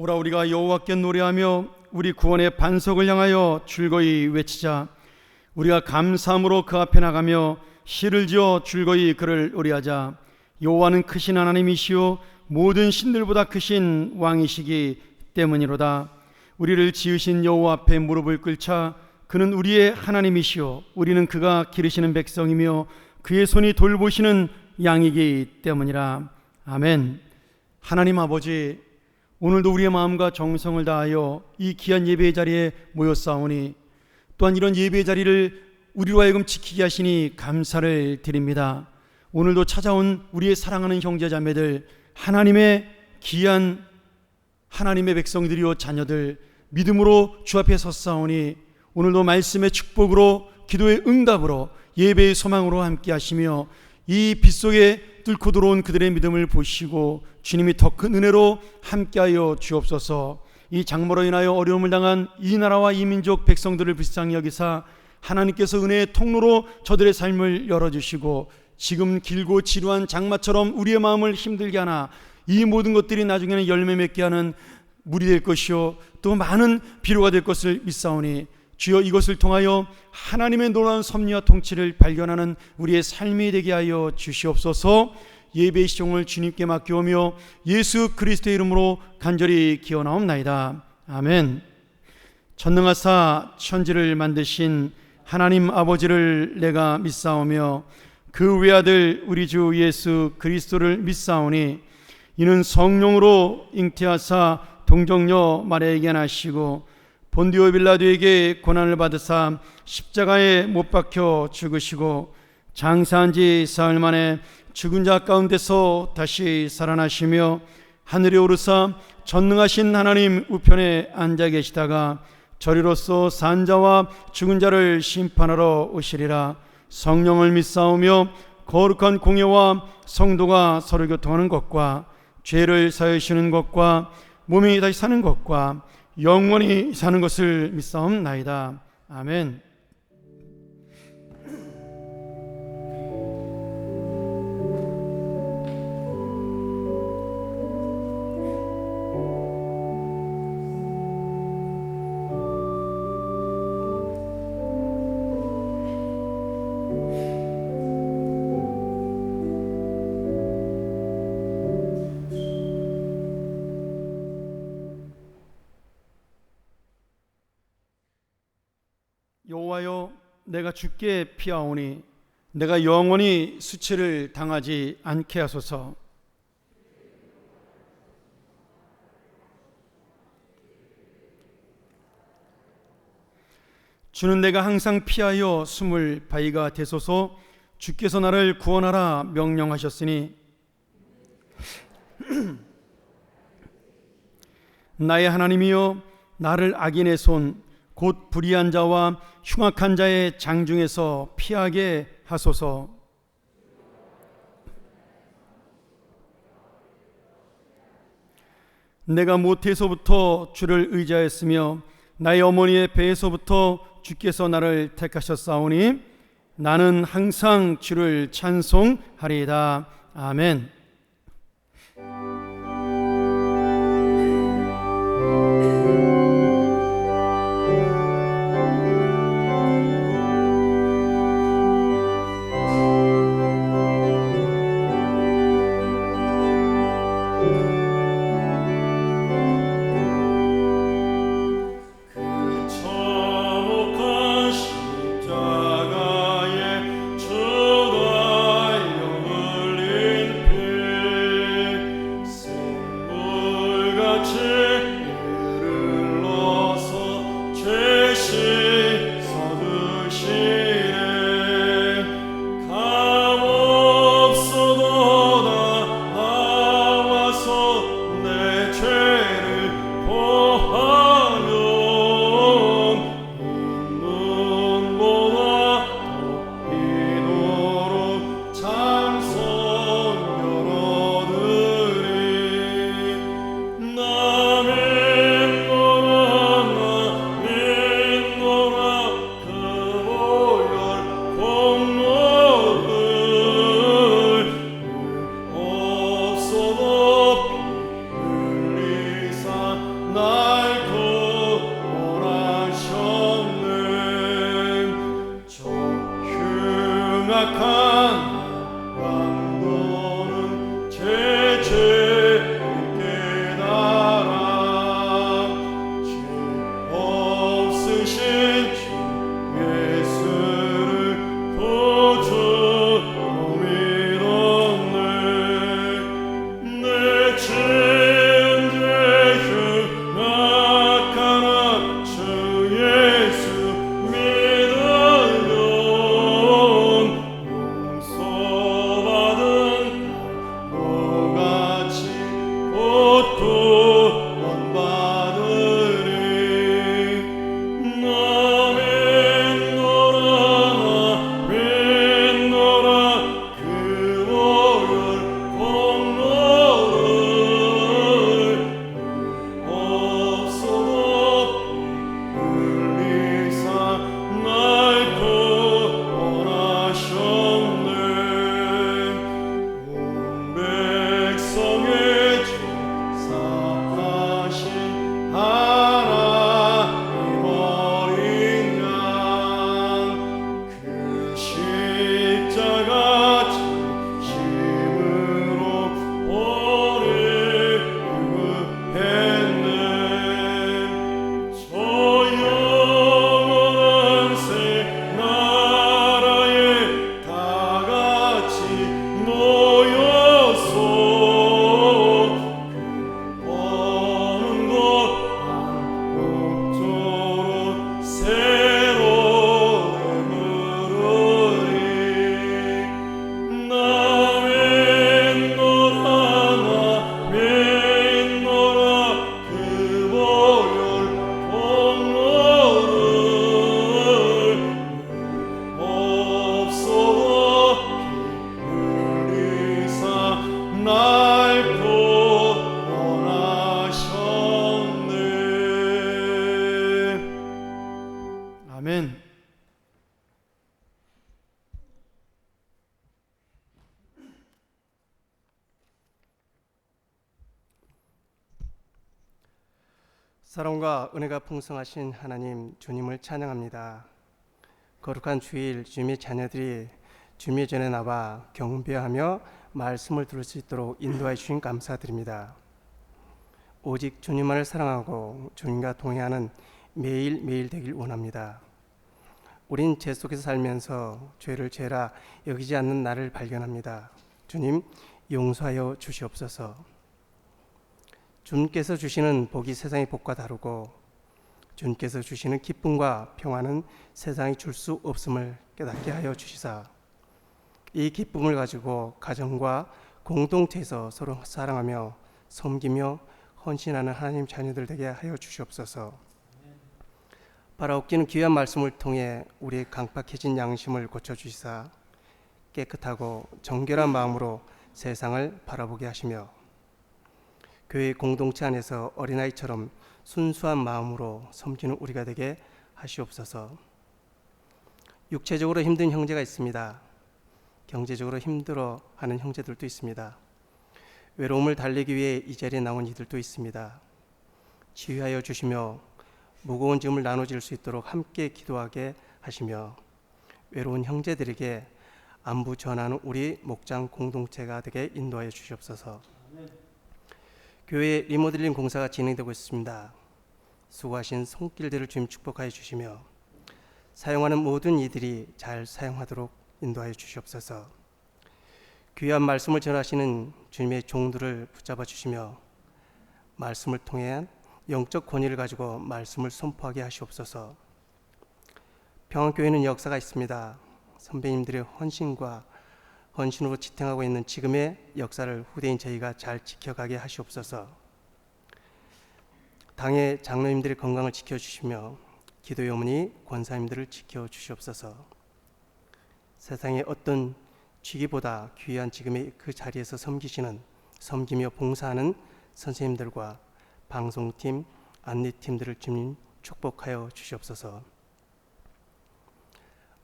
오라 우리가 여호와께 노래하며 우리 구원의 반석을 향하여 즐거이 외치자. 우리가 감사함으로 그 앞에 나가며 시를 지어 즐거이 그를 의뢰하자. 여호와는 크신 하나님이시요 모든 신들보다 크신 왕이시기 때문이로다. 우리를 지으신 여호와 앞에 무릎을 꿇자. 그는 우리의 하나님이시요 우리는 그가 기르시는 백성이며 그의 손이 돌보시는 양이기 때문이라. 아멘. 하나님 아버지, 오늘도 우리의 마음과 정성을 다하여 이 귀한 예배의 자리에 모였사오니 또한 이런 예배의 자리를 우리로 하여금 지키게 하시니 감사를 드립니다. 오늘도 찾아온 우리의 사랑하는 형제자매들, 하나님의 귀한 하나님의 백성들이요 자녀들, 믿음으로 주 앞에 섰사오니 오늘도 말씀의 축복으로, 기도의 응답으로, 예배의 소망으로 함께 하시며 이 빗속에 뚫고 들어온 그들의 믿음을 보시고 주님이 더 큰 은혜로 함께하여 주옵소서. 이 장마로 인하여 어려움을 당한 이 나라와 이 민족 백성들을 불쌍히 여기사 하나님께서 은혜의 통로로 저들의 삶을 열어주시고 지금 길고 지루한 장마처럼 우리의 마음을 힘들게 하나 이 모든 것들이 나중에는 열매 맺게 하는 물이 될 것이요 또 많은 비료가 될 것을 믿사오니 주여 이것을 통하여 하나님의 놀라운 섭리와 통치를 발견하는 우리의 삶이 되게 하여 주시옵소서. 예배의 시종을 주님께 맡겨오며 예수 그리스도의 이름으로 간절히 기원하옵나이다. 아멘. 전능하사 천지를 만드신 하나님 아버지를 내가 믿사오며 그 외아들 우리 주 예수 그리스도를 믿사오니 이는 성령으로 잉태하사 동정녀 마리아에게 나시고 본디오 빌라도에게 고난을 받으사 십자가에 못 박혀 죽으시고 장사한 지 사흘 만에 죽은 자 가운데서 다시 살아나시며 하늘에 오르사 전능하신 하나님 우편에 앉아 계시다가 저리로서 산 자와 죽은 자를 심판하러 오시리라. 성령을 믿사오며 거룩한 공예와 성도가 서로 교통하는 것과 죄를 사하시는 것과 몸이 다시 사는 것과 영원히 사는 것을 믿사옵나이다. 아멘. 여호와여, 내가 주께 피하오니 내가 영원히 수치를 당하지 않게 하소서. 주는 내가 항상 피하여 숨을 바위가 되소서. 주께서 나를 구원하라 명령하셨으니 나의 하나님이여, 나를 악인의 손 곧 불의한 자와 흉악한 자의 장중에서 피하게 하소서. 내가 모태에서부터 주를 의지하였으며 나의 어머니의 배에서부터 주께서 나를 택하셨사오니 나는 항상 주를 찬송하리이다. 아멘. 주가 영을 인필 날 구원하셨네. 저 흉악한 왕도는 제 죄를 깨달아 죄 없으신 주 예수를 구주로 믿었네. 내 죄인들 흉악하나 주 예수 믿으면 용서받은 너같이 곧 구원받으리. 나 믿노라 나 믿노라 그 보혈 공로를 없어도 흘리사 날 구원하셨네. 온 백성의 주 사하신 하나님 어린 양 그 십자가 진심으로 우리를 구했네. 저 영원한 새 나라에 다 같이 모여서 오는 곳 한국적으로 새로 부르리. 나 믿노라 나 믿노라 그 보혈 공로를 없어도 흘리사 날 구원하셨네. 아멘. 사랑과 은혜가 풍성하신 하나님 주님을 찬양합니다. 거룩한 주일 주님의 자녀들이 주님의 전에 나와 경배하며 말씀을 들을 수 있도록 인도해 주신 감사드립니다. 오직 주님만을 사랑하고 주님과 동행하는 매일매일 되길 원합니다. 우린 죄 속에서 살면서 죄를 죄라 여기지 않는 나를 발견합니다. 주님 용서하여 주시옵소서. 주님께서 주시는 복이 세상의 복과 다르고 주님께서 주시는 기쁨과 평안은 세상이 줄 수 없음을 깨닫게 하여 주시사 이 기쁨을 가지고 가정과 공동체에서 서로 사랑하며 섬기며 헌신하는 하나님 자녀들 되게 하여 주시옵소서. 바라옵기는 귀한 말씀을 통해 우리의 강팍해진 양심을 고쳐주시사 깨끗하고 정결한 마음으로 세상을 바라보게 하시며 교회 공동체 안에서 어린아이처럼 순수한 마음으로 섬기는 우리가 되게 하시옵소서. 육체적으로 힘든 형제가 있습니다. 경제적으로 힘들어하는 형제들도 있습니다. 외로움을 달래기 위해 이 자리에 나온 이들도 있습니다. 치유하여 주시며 무거운 짐을 나눠질 수 있도록 함께 기도하게 하시며 외로운 형제들에게 안부 전하는 우리 목장 공동체가 되게 인도하여 주시옵소서. 교회 리모델링 공사가 진행되고 있습니다. 수고하신 손길들을 주님 축복하여 주시며 사용하는 모든 이들이 잘 사용하도록 인도하여 주시옵소서. 귀한 말씀을 전하시는 주님의 종들을 붙잡아 주시며 말씀을 통해 영적 권위를 가지고 말씀을 선포하게 하시옵소서. 평안교회는 역사가 있습니다. 선배님들의 헌신으로 지탱하고 있는 지금의 역사를 후대인 저희가 잘 지켜가게 하시옵소서. 당의 장로님들의 건강을 지켜주시며 기도의 어머니 권사님들을 지켜주시옵소서. 세상의 어떤 취기보다 귀한 지금의 그 자리에서 섬기며 봉사하는 선생님들과 방송팀, 안내팀들을 주님 축복하여 주시옵소서.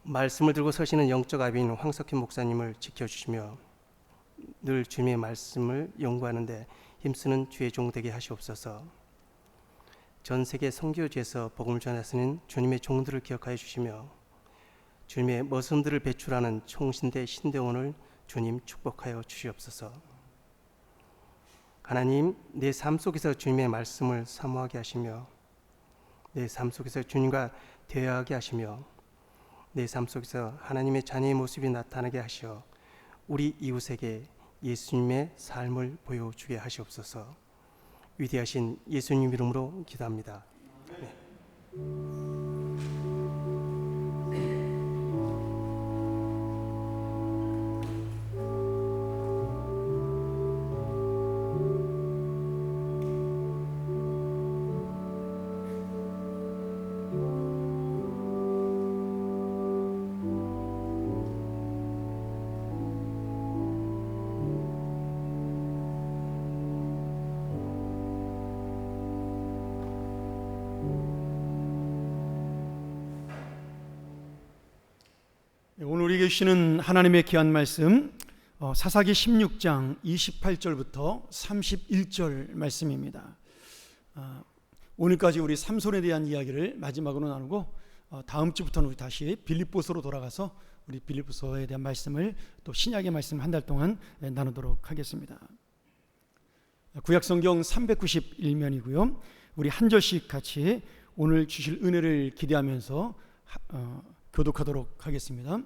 말씀을 들고 서시는 영적 아비인 황석현 목사님을 지켜주시며 늘 주님의 말씀을 연구하는 데 힘쓰는 주의 종 되게 하시옵소서. 전 세계 선교지에서 복음을 전하시는 주님의 종들을 기억하여 주시며 주님의 머슴들을 배출하는 총신대 신대원을 주님 축복하여 주시옵소서. 하나님, 내 삶 속에서 주님의 말씀을 사모하게 하시며 내 삶 속에서 주님과 대화하게 하시며 내 삶 속에서 하나님의 자녀의 모습이 나타나게 하시어 우리 이웃에게 예수님의 삶을 보여주게 하시옵소서. 위대하신 예수님 이름으로 기도합니다. 오늘 우리에게 주시는 하나님의 귀한 말씀 사사기 16장 28절부터 31절 말씀입니다. 오늘까지 우리 삼손에 대한 이야기를 마지막으로 나누고 다음 주부터는 우리 다시 빌립보서로 돌아가서 우리 빌립보서에 대한 말씀을 또 신약의 말씀 한 달 동안 나누도록 하겠습니다. 구약성경 391면이고요. 우리 한 절씩 같이 오늘 주실 은혜를 기대하면서 교독하도록 하겠습니다.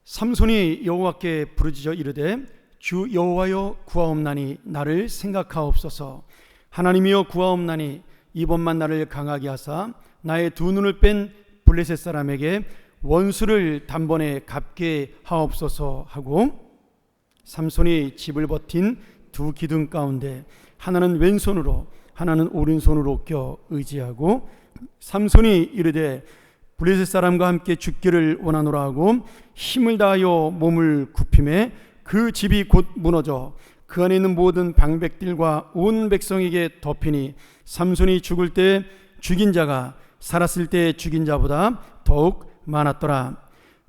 삼손이 여호와께 부르짖어 이르되 주 여호와여 구하옵나니 나를 생각하옵소서. 하나님이여 구하옵나니 이번만 나를 강하게 하사 나의 두 눈을 뺀 블레셋 사람에게 원수를 단번에 갚게 하옵소서 하고 삼손이 집을 버틴 두 기둥 가운데 하나는 왼손으로 하나는 오른손으로 껴 의지하고 삼손이 이르되 블레셋 사람과 함께 죽기를 원하노라 하고 힘을 다하여 몸을 굽힘에 그 집이 곧 무너져 그 안에 있는 모든 방백들과 온 백성에게 덮이니 삼손이 죽을 때 죽인 자가 살았을 때 죽인 자보다 더욱 많았더라.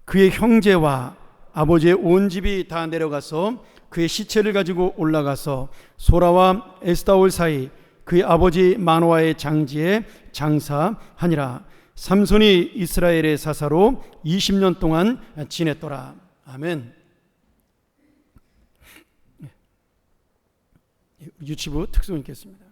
그의 형제와 아버지의 온 집이 다 내려가서 그의 시체를 가지고 올라가서 소라와 에스타올 사이 그의 아버지 마노아의 장지에 장사하니라. 삼손이 이스라엘의 사사로 20년 동안 지냈더라. 아멘. 유치부 특송 읽겠습니다.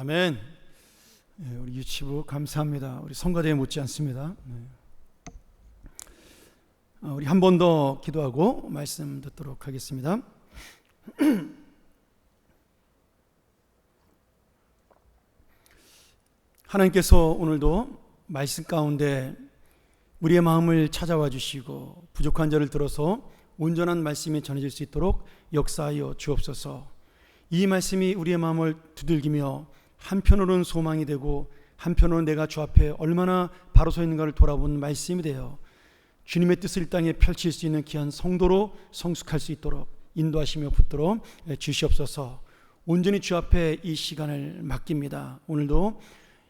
아멘. 우리 유치부 감사합니다. 우리 성가대에 못지 않습니다. 우리 한 번 더 기도하고 말씀 듣도록 하겠습니다. 하나님께서 오늘도 말씀 가운데 우리의 마음을 찾아와 주시고 부족한 자를 들어서 온전한 말씀이 전해질 수 있도록 역사하여 주옵소서. 이 말씀이 우리의 마음을 두들기며 한편으로는 소망이 되고 한편으로는 내가 주 앞에 얼마나 바로 서 있는가를 돌아보는 말씀이 되어 주님의 뜻을 이 땅에 펼칠 수 있는 귀한 성도로 성숙할 수 있도록 인도하시며 붙들어 주시옵소서. 온전히 주 앞에 이 시간을 맡깁니다. 오늘도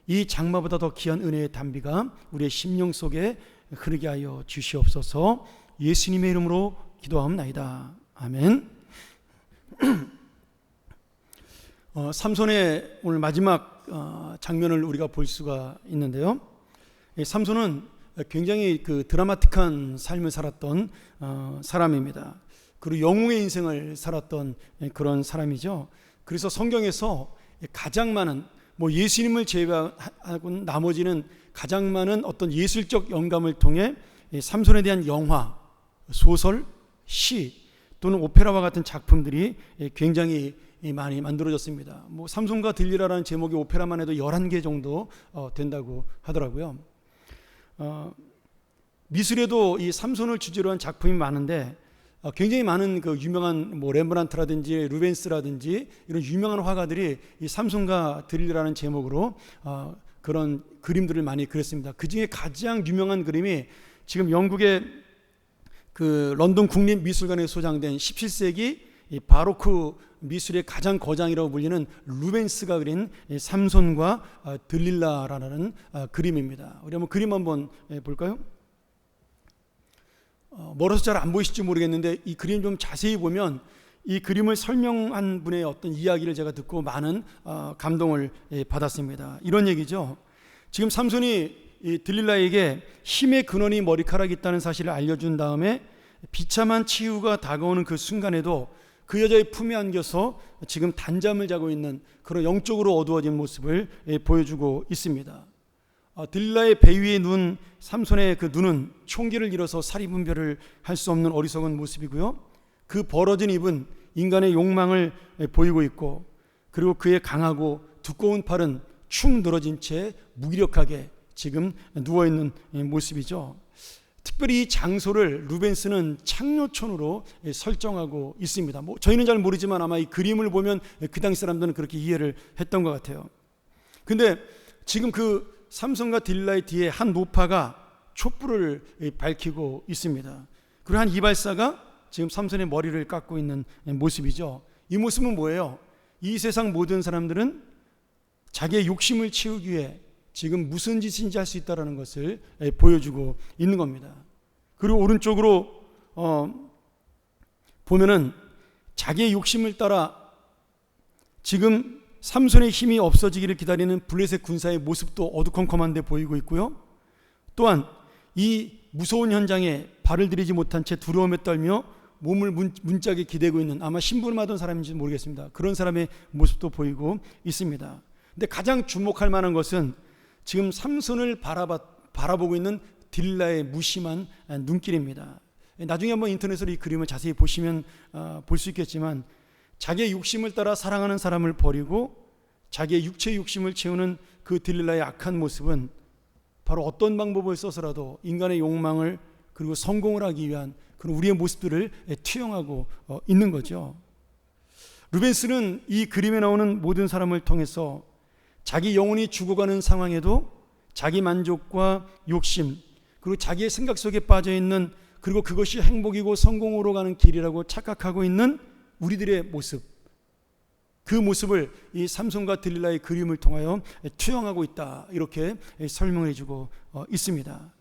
이 장마보다 더 귀한 은혜의 단비가 우리의 심령 속에 흐르게 하여 주시옵소서. 예수님의 이름으로 기도하옵나이다. 아멘. 삼손의 오늘 마지막 장면을 우리가 볼 수가 있는데요. 삼손은 굉장히 그 드라마틱한 삶을 살았던 사람입니다. 그리고 영웅의 인생을 살았던 그런 사람이죠. 그래서 성경에서 가장 많은 예수님을 제외하고 나머지는 가장 많은 어떤 예술적 영감을 통해 삼손에 대한 영화, 소설, 시 또는 오페라와 같은 작품들이 굉장히 많이 만들어졌습니다. 삼손과 들리라라는 제목의 오페라만 해도 11개 정도 된다고 하더라고요. 미술에도 이 삼손을 주제로 한 작품이 많은데 굉장히 많은 그 유명한 렘브란트라든지 루벤스라든지 이런 유명한 화가들이 이 삼손과 들리라는 제목으로 그런 그림들을 많이 그렸습니다. 그 중에 가장 유명한 그림이 지금 영국의 그 런던 국립미술관에 소장된 17세기 이 바로크 미술의 가장 거장이라고 불리는 루벤스가 그린 삼손과 들릴라라는 그림입니다. 우리 한번 그림 한번 볼까요? 멀어서 잘 안 보이실지 모르겠는데 이 그림 좀 자세히 보면 이 그림을 설명한 분의 어떤 이야기를 제가 듣고 많은 감동을 받았습니다. 이런 얘기죠. 지금 삼손이 이 들릴라에게 힘의 근원이 머리카락이 있다는 사실을 알려준 다음에 비참한 치유가 다가오는 그 순간에도 그 여자의 품에 안겨서 지금 단잠을 자고 있는 그런 영적으로 어두워진 모습을 보여주고 있습니다. 들릴라의 배 위에 눈 삼손의 그 눈은 총기를 잃어서 사리분별을 할 수 없는 어리석은 모습이고요. 그 벌어진 입은 인간의 욕망을 보이고 있고, 그리고 그의 강하고 두꺼운 팔은 축 늘어진 채 무기력하게 지금 누워있는 모습이죠. 특별히 이 장소를 루벤스는 창녀촌으로 설정하고 있습니다. 저희는 잘 모르지만 아마 이 그림을 보면 그 당시 사람들은 그렇게 이해를 했던 것 같아요. 근데 지금 그 삼손과 들릴라의 뒤에 한 노파가 촛불을 밝히고 있습니다. 그리고 한 이발사가 지금 삼손의 머리를 깎고 있는 모습이죠. 이 모습은 뭐예요? 이 세상 모든 사람들은 자기의 욕심을 채우기 위해 지금 무슨 짓인지 할 수 있다는 것을 보여주고 있는 겁니다. 그리고 오른쪽으로 보면은 자기의 욕심을 따라 지금 삼손의 힘이 없어지기를 기다리는 블레셋 군사의 모습도 어두컴컴한데 보이고 있고요. 또한 이 무서운 현장에 발을 들이지 못한 채 두려움에 떨며 몸을 문짝에 기대고 있는, 아마 심부름하던 사람인지 모르겠습니다. 그런 사람의 모습도 보이고 있습니다. 근데 가장 주목할 만한 것은 지금 삼손을 바라보고 있는 들릴라의 무심한 눈길입니다. 나중에 한번 인터넷으로 이 그림을 자세히 보시면 볼 수 있겠지만, 자기의 욕심을 따라 사랑하는 사람을 버리고 자기의 육체의 욕심을 채우는 그 들릴라의 악한 모습은 바로 어떤 방법을 써서라도 인간의 욕망을 그리고 성공을 하기 위한 그런 우리의 모습들을 투영하고 있는 거죠. 루벤스는 이 그림에 나오는 모든 사람을 통해서 자기 영혼이 죽어가는 상황에도 자기 만족과 욕심, 그리고 자기의 생각 속에 빠져있는, 그리고 그것이 행복이고 성공으로 가는 길이라고 착각하고 있는 우리들의 모습, 그 모습을 이 삼손과 들릴라의 그림을 통하여 투영하고 있다, 이렇게 설명을 해주고 있습니다.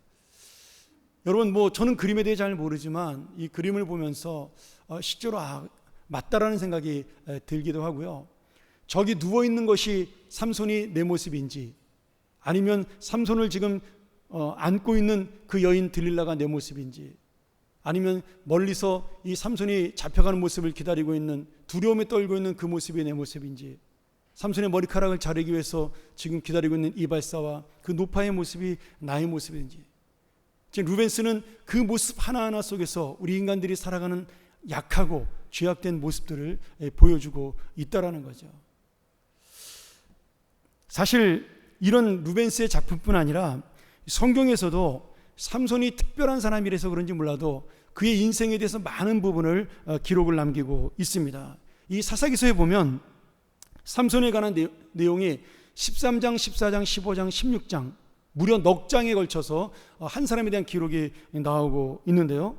여러분, 저는 그림에 대해 잘 모르지만 이 그림을 보면서 실제로 맞다라는 생각이 들기도 하고요. 저기 누워있는 것이 삼손이 내 모습인지, 아니면 삼손을 지금 안고 있는 그 여인 들릴라가 내 모습인지, 아니면 멀리서 이 삼손이 잡혀가는 모습을 기다리고 있는, 두려움에 떨고 있는 그 모습이 내 모습인지, 삼손의 머리카락을 자르기 위해서 지금 기다리고 있는 이발사와 그 노파의 모습이 나의 모습인지, 지금 루벤스는 그 모습 하나하나 속에서 우리 인간들이 살아가는 약하고 죄악된 모습들을 보여주고 있다라는 거죠. 사실 이런 루벤스의 작품뿐 아니라 성경에서도 삼손이 특별한 사람이라서 그런지 몰라도 그의 인생에 대해서 많은 부분을 기록을 남기고 있습니다. 이 사사기서에 보면 삼손에 관한 내용이 13장, 14장, 15장, 16장 무려 넉 장에 걸쳐서 한 사람에 대한 기록이 나오고 있는데요,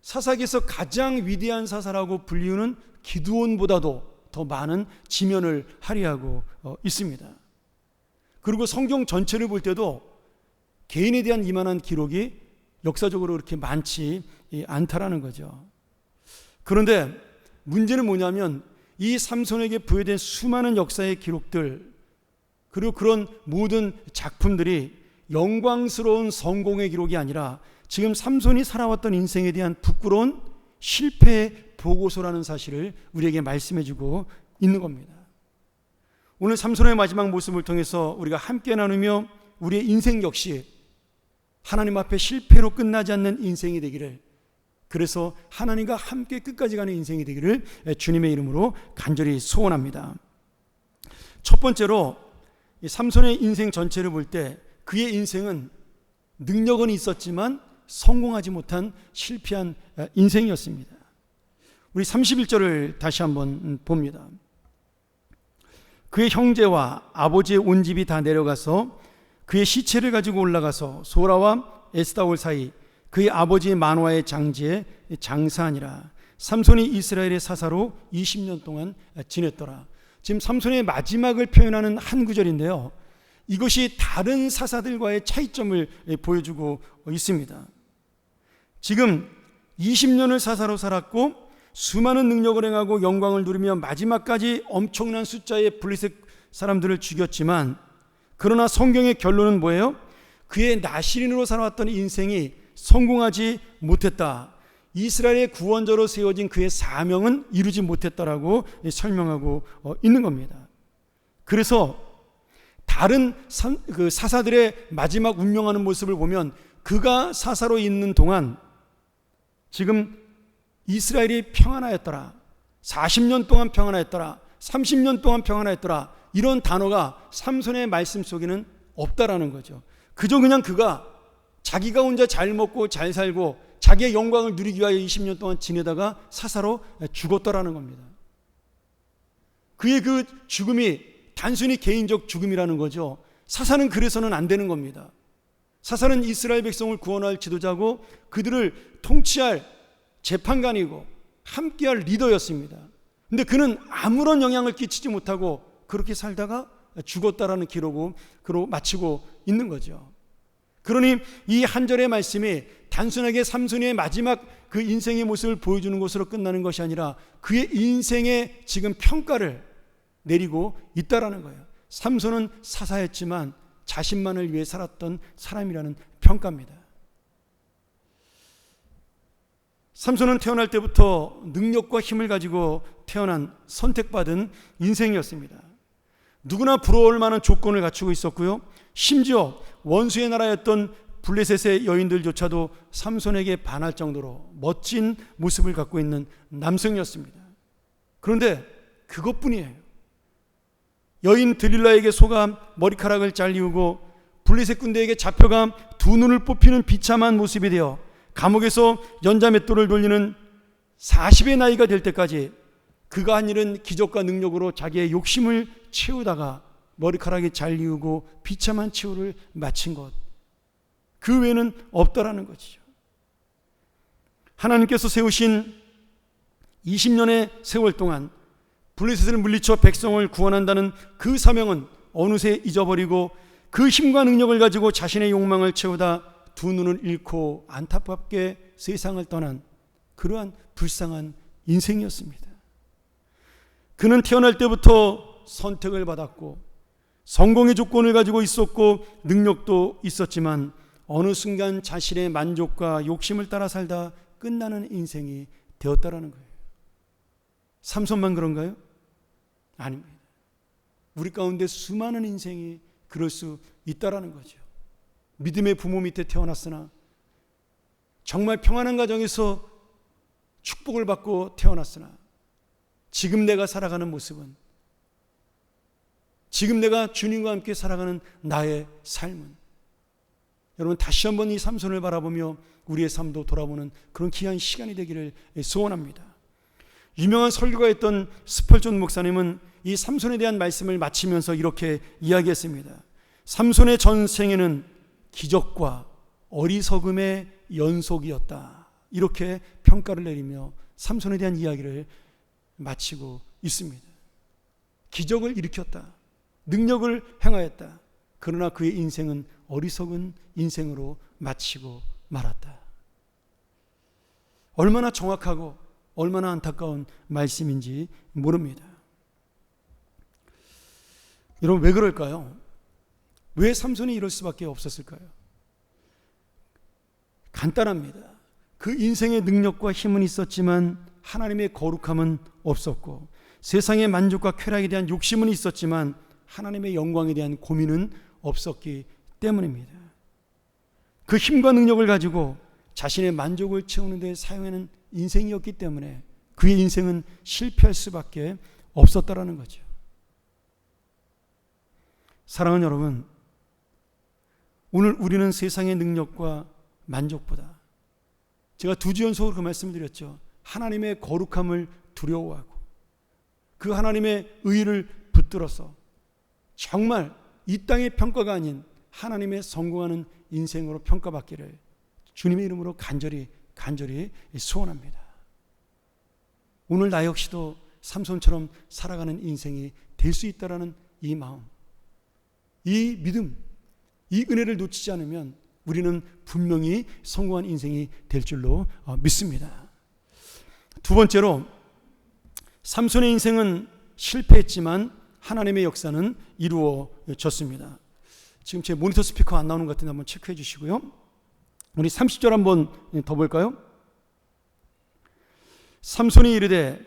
사사기에서 가장 위대한 사사라고 불리우는 기드온보다도 더 많은 지면을 할애하고 있습니다. 그리고 성경 전체를 볼 때도 개인에 대한 이만한 기록이 역사적으로 그렇게 많지 않다라는 거죠. 그런데 문제는 뭐냐면 이 삼손에게 부여된 수많은 역사의 기록들, 그리고 그런 모든 작품들이 영광스러운 성공의 기록이 아니라 지금 삼손이 살아왔던 인생에 대한 부끄러운 실패의 보고서라는 사실을 우리에게 말씀해주고 있는 겁니다. 오늘 삼손의 마지막 모습을 통해서 우리가 함께 나누며 우리의 인생 역시 하나님 앞에 실패로 끝나지 않는 인생이 되기를, 그래서 하나님과 함께 끝까지 가는 인생이 되기를 주님의 이름으로 간절히 소원합니다. 첫 번째로 삼손의 인생 전체를 볼 때 그의 인생은 능력은 있었지만 성공하지 못한 실패한 인생이었습니다. 우리 31절을 다시 한번 봅니다. 그의 형제와 아버지의 온 집이 다 내려가서 그의 시체를 가지고 올라가서 소라와 에스다올 사이 그의 아버지 마노아의 장지에 장사하니라. 삼손이 이스라엘의 사사로 20년 동안 지냈더라. 지금 삼손의 마지막을 표현하는 한 구절인데요, 이것이 다른 사사들과의 차이점을 보여주고 있습니다. 지금 20년을 사사로 살았고 수많은 능력을 행하고 영광을 누리며 마지막까지 엄청난 숫자의 블레셋 사람들을 죽였지만, 그러나 성경의 결론은 뭐예요? 그의 나시린으로 살아왔던 인생이 성공하지 못했다. 이스라엘의 구원자로 세워진 그의 사명은 이루지 못했다라고 설명하고 있는 겁니다. 그래서 다른 사사들의 마지막 운명하는 모습을 보면 그가 사사로 있는 동안 지금 이스라엘이 평안하였더라, 40년 동안 평안하였더라, 30년 동안 평안하였더라, 이런 단어가 삼손의 말씀 속에는 없다라는 거죠. 그저 그냥 그가 자기가 혼자 잘 먹고 잘 살고 자기의 영광을 누리기 위하여 20년 동안 지내다가 사사로 죽었더라는 겁니다. 그의 그 죽음이 단순히 개인적 죽음이라는 거죠. 사사는 그래서는 안 되는 겁니다. 사사는 이스라엘 백성을 구원할 지도자고 그들을 통치할 재판관이고 함께할 리더였습니다. 근데 그는 아무런 영향을 끼치지 못하고 그렇게 살다가 죽었다라는 기록으로 마치고 있는 거죠. 그러니 이 한 절의 말씀이 단순하게 삼손의 마지막 그 인생의 모습을 보여주는 것으로 끝나는 것이 아니라 그의 인생의 지금 평가를 내리고 있다라는 거예요. 삼손은 사사였지만 자신만을 위해 살았던 사람이라는 평가입니다. 삼손은 태어날 때부터 능력과 힘을 가지고 태어난 선택받은 인생이었습니다. 누구나 부러울 만한 조건을 갖추고 있었고요, 심지어 원수의 나라였던 블레셋의 여인들조차도 삼손에게 반할 정도로 멋진 모습을 갖고 있는 남성이었습니다. 그런데 그것뿐이에요. 여인 들릴라에게 속아 머리카락을 잘리우고 블레셋 군대에게 잡혀가 두 눈을 뽑히는 비참한 모습이 되어 감옥에서 연자맷돌을 돌리는 40의 나이가 될 때까지 그가 한 일은 기적과 능력으로 자기의 욕심을 채우다가 머리카락이 잘리우고 비참한 치유를 마친 것, 그 외에는 없다라는 것이죠. 하나님께서 세우신 20년의 세월 동안 블레셋을 물리쳐 백성을 구원한다는 그 사명은 어느새 잊어버리고 그 힘과 능력을 가지고 자신의 욕망을 채우다 두 눈을 잃고 안타깝게 세상을 떠난 그러한 불쌍한 인생이었습니다. 그는 태어날 때부터 선택을 받았고 성공의 조건을 가지고 있었고 능력도 있었지만 어느 순간 자신의 만족과 욕심을 따라 살다 끝나는 인생이 되었다라는 거예요. 삼손만 그런가요? 아닙니다. 우리 가운데 수많은 인생이 그럴 수 있다라는 거죠. 믿음의 부모 밑에 태어났으나 정말 평안한 가정에서 축복을 받고 태어났으나 지금 내가 살아가는 모습은, 지금 내가 주님과 함께 살아가는 나의 삶은, 여러분 다시 한번 이 삼손을 바라보며 우리의 삶도 돌아보는 그런 귀한 시간이 되기를 소원합니다. 유명한 설교가였던 스펄전 목사님은 이 삼손에 대한 말씀을 마치면서 이렇게 이야기했습니다. 삼손의 전생에는 기적과 어리석음의 연속이었다. 이렇게 평가를 내리며 삼손에 대한 이야기를 마치고 있습니다. 기적을 일으켰다. 능력을 행하였다. 그러나 그의 인생은 어리석은 인생으로 마치고 말았다. 얼마나 정확하고 얼마나 안타까운 말씀인지 모릅니다. 여러분 왜 그럴까요? 왜 삼손이 이럴 수밖에 없었을까요? 간단합니다. 그 인생의 능력과 힘은 있었지만 하나님의 거룩함은 없었고, 세상의 만족과 쾌락에 대한 욕심은 있었지만 하나님의 영광에 대한 고민은 없었기 때문입니다. 그 힘과 능력을 가지고 자신의 만족을 채우는 데 사용하는 인생이었기 때문에 그의 인생은 실패할 수밖에 없었다라는 거죠. 사랑하는 여러분, 오늘 우리는 세상의 능력과 만족보다, 제가 2주 연속으로 그 말씀을 드렸죠. 하나님의 거룩함을 두려워하고 그 하나님의 의를 붙들어서 정말 이 땅의 평가가 아닌 하나님의 성공하는 인생으로 평가받기를 주님의 이름으로 간절히 소원합니다. 오늘 나 역시도 삼손처럼 살아가는 인생이 될 수 있다라는 이 마음, 이 믿음, 이 은혜를 놓치지 않으면 우리는 분명히 성공한 인생이 될 줄로 믿습니다. 두 번째로, 삼손의 인생은 실패했지만 하나님의 역사는 이루어졌습니다. 지금 제 모니터 스피커 안 나오는 것 같은데 한번 체크해 주시고요. 우리 30절 한번 더 볼까요? 삼손이 이르되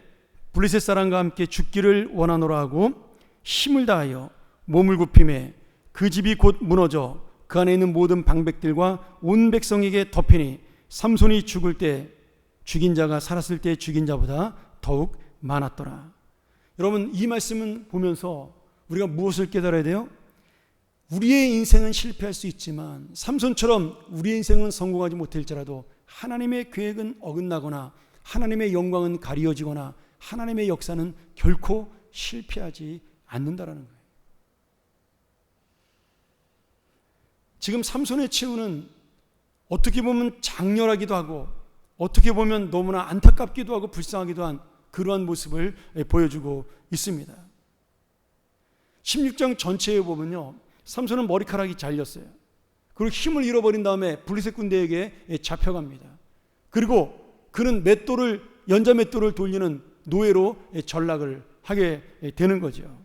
블레셋 사람과 함께 죽기를 원하노라 하고 힘을 다하여 몸을 굽히매 그 집이 곧 무너져 그 안에 있는 모든 방백들과 온 백성에게 덮이니 삼손이 죽을 때 죽인 자가 살았을 때 죽인 자보다 더욱 많았더라. 여러분 이 말씀은 보면서 우리가 무엇을 깨달아야 돼요? 우리의 인생은 실패할 수 있지만 삼손처럼 우리의 인생은 성공하지 못할지라도 하나님의 계획은 어긋나거나 하나님의 영광은 가리워지거나 하나님의 역사는 결코 실패하지 않는다라는 거예요. 지금 삼손의 최후는 어떻게 보면 장렬하기도 하고 어떻게 보면 너무나 안타깝기도 하고 불쌍하기도 한 그러한 모습을 보여주고 있습니다. 16장 전체에 보면요, 삼손은 머리카락이 잘렸어요. 그리고 힘을 잃어버린 다음에 블레셋 군대에게 잡혀갑니다. 그리고 그는 연자 맷돌을 돌리는 노예로 전락을 하게 되는 거죠.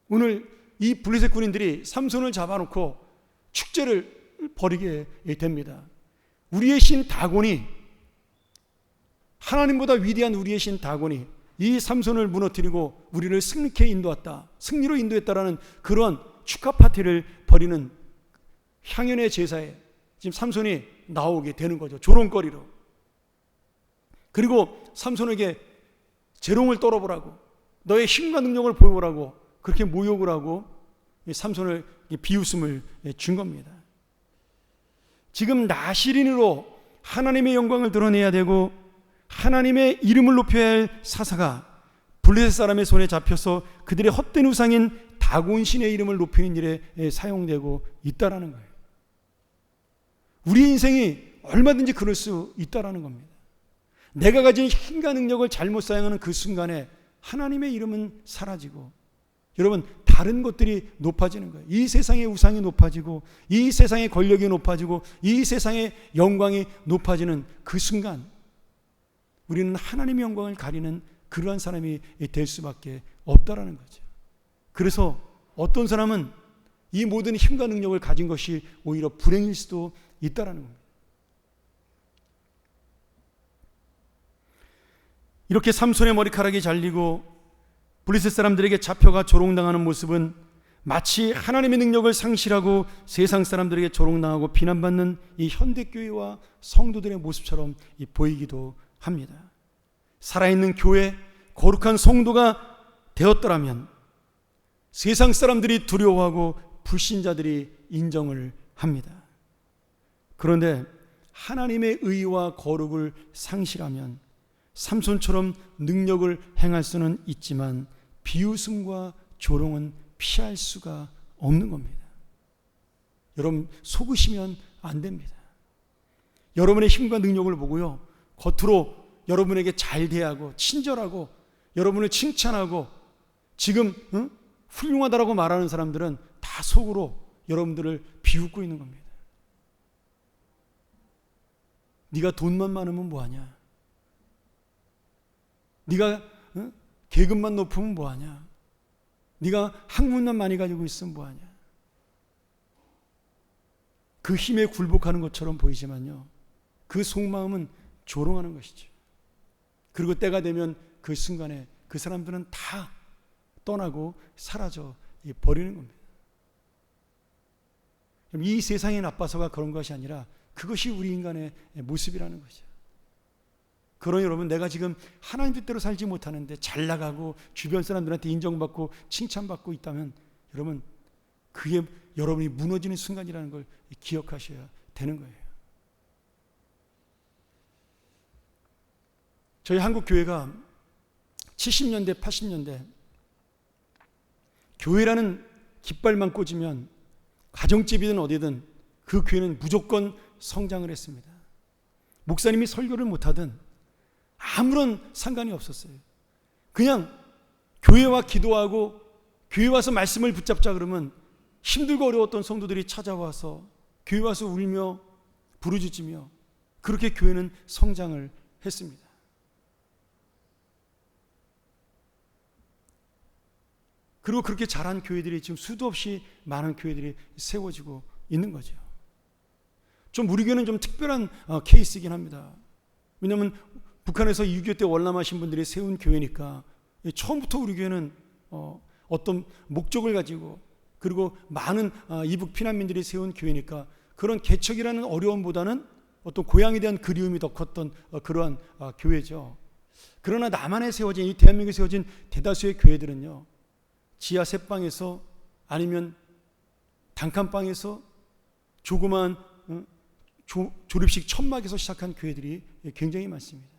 오늘 이 블레셋 군인들이 삼손을 잡아놓고 축제를 벌이게 됩니다. 우리의 신 다곤이, 하나님보다 위대한 우리의 신 다곤이 이 삼손을 무너뜨리고 우리를 승리로 인도했다라는 그런 축하 파티를 벌이는 향연의 제사에 지금 삼손이 나오게 되는 거죠. 조롱거리로. 그리고 삼손에게 재롱을 떨어보라고, 너의 힘과 능력을 보여보라고 그렇게 모욕을 하고 삼손을 비웃음을 준 겁니다. 지금 나시린으로 하나님의 영광을 드러내야 되고 하나님의 이름을 높여야 할 사사가 블레셋 사람의 손에 잡혀서 그들의 헛된 우상인 다곤신의 이름을 높이는 일에 사용되고 있다라는 거예요. 우리의 인생이 얼마든지 그럴 수 있다라는 겁니다. 내가 가진 힘과 능력을 잘못 사용하는 그 순간에 하나님의 이름은 사라지고 여러분 다른 것들이 높아지는 거예요. 이 세상의 우상이 높아지고 이 세상의 권력이 높아지고 이 세상의 영광이 높아지는 그 순간 우리는 하나님의 영광을 가리는 그러한 사람이 될 수밖에 없다라는 거죠. 그래서 어떤 사람은 이 모든 힘과 능력을 가진 것이 오히려 불행일 수도 있다라는 겁니다. 이렇게 삼손의 머리카락이 잘리고 블레셋 사람들에게 잡혀가 조롱당하는 모습은 마치 하나님의 능력을 상실하고 세상 사람들에게 조롱당하고 비난받는 이 현대교회와 성도들의 모습처럼 보이기도 합니다. 살아있는 교회, 거룩한 성도가 되었더라면 세상 사람들이 두려워하고 불신자들이 인정을 합니다. 그런데 하나님의 의와 거룩을 상실하면 삼손처럼 능력을 행할 수는 있지만 비웃음과 조롱은 피할 수가 없는 겁니다. 여러분, 속으시면 안 됩니다. 여러분의 힘과 능력을 보고요, 겉으로 여러분에게 잘 대하고 친절하고 여러분을 칭찬하고 지금 훌륭하다라고 말하는 사람들은 다 속으로 여러분들을 비웃고 있는 겁니다. 네가 돈만 많으면 뭐하냐? 네가 계급만 높으면 뭐하냐? 네가 학문만 많이 가지고 있으면 뭐하냐? 그 힘에 굴복하는 것처럼 보이지만요, 그 속마음은 조롱하는 것이죠. 그리고 때가 되면 그 순간에 그 사람들은 다 떠나고 사라져 버리는 겁니다. 이 세상이 나빠서가 그런 것이 아니라 그것이 우리 인간의 모습이라는 거죠. 그러니 여러분, 내가 지금 하나님 뜻대로 살지 못하는데 잘 나가고 주변 사람들한테 인정받고 칭찬받고 있다면 여러분, 그게 여러분이 무너지는 순간이라는 걸 기억하셔야 되는 거예요. 저희 한국 교회가 70년대, 80년대 교회라는 깃발만 꽂으면 가정집이든 어디든 그 교회는 무조건 성장을 했습니다. 목사님이 설교를 못하든 아무런 상관이 없었어요. 그냥 교회와 기도하고 교회 와서 말씀을 붙잡자 그러면 힘들고 어려웠던 성도들이 찾아와서 교회 와서 울며 부르짖으며 그렇게 교회는 성장을 했습니다. 그리고 그렇게 자란 교회들이 지금 수도 없이 많은 교회들이 세워지고 있는 거죠. 좀 우리 교회는 좀 특별한 케이스이긴 합니다. 왜냐하면 북한에서 6.25 때 월남하신 분들이 세운 교회니까 처음부터 우리 교회는 어떤 목적을 가지고 그리고 많은 이북 피난민들이 세운 교회니까 그런 개척이라는 어려움보다는 어떤 고향에 대한 그리움이 더 컸던 그러한 교회죠. 그러나 남한에 세워진, 이 대한민국에 세워진 대다수의 교회들은요, 지하 셋방에서 아니면 단칸방에서 조그마한 조립식 천막에서 시작한 교회들이 굉장히 많습니다.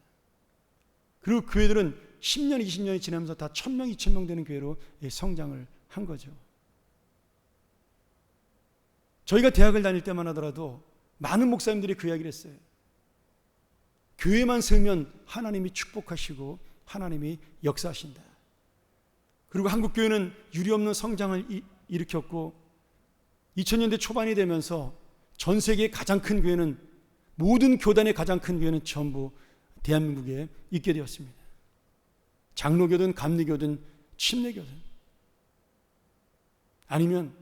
그리고 교회들은 10년, 20년이 지나면서 다 1000명, 2000명 되는 교회로 성장을 한 거죠. 저희가 대학을 다닐 때만 하더라도 많은 목사님들이 그 이야기를 했어요. 교회만 세우면 하나님이 축복하시고 하나님이 역사하신다. 그리고 한국교회는 유례없는 성장을 일으켰고 2000년대 초반이 되면서 전 세계의 가장 큰 교회는, 모든 교단의 가장 큰 교회는 전부 대한민국에 있게 되었습니다. 장로교든 감리교든 침례교든 아니면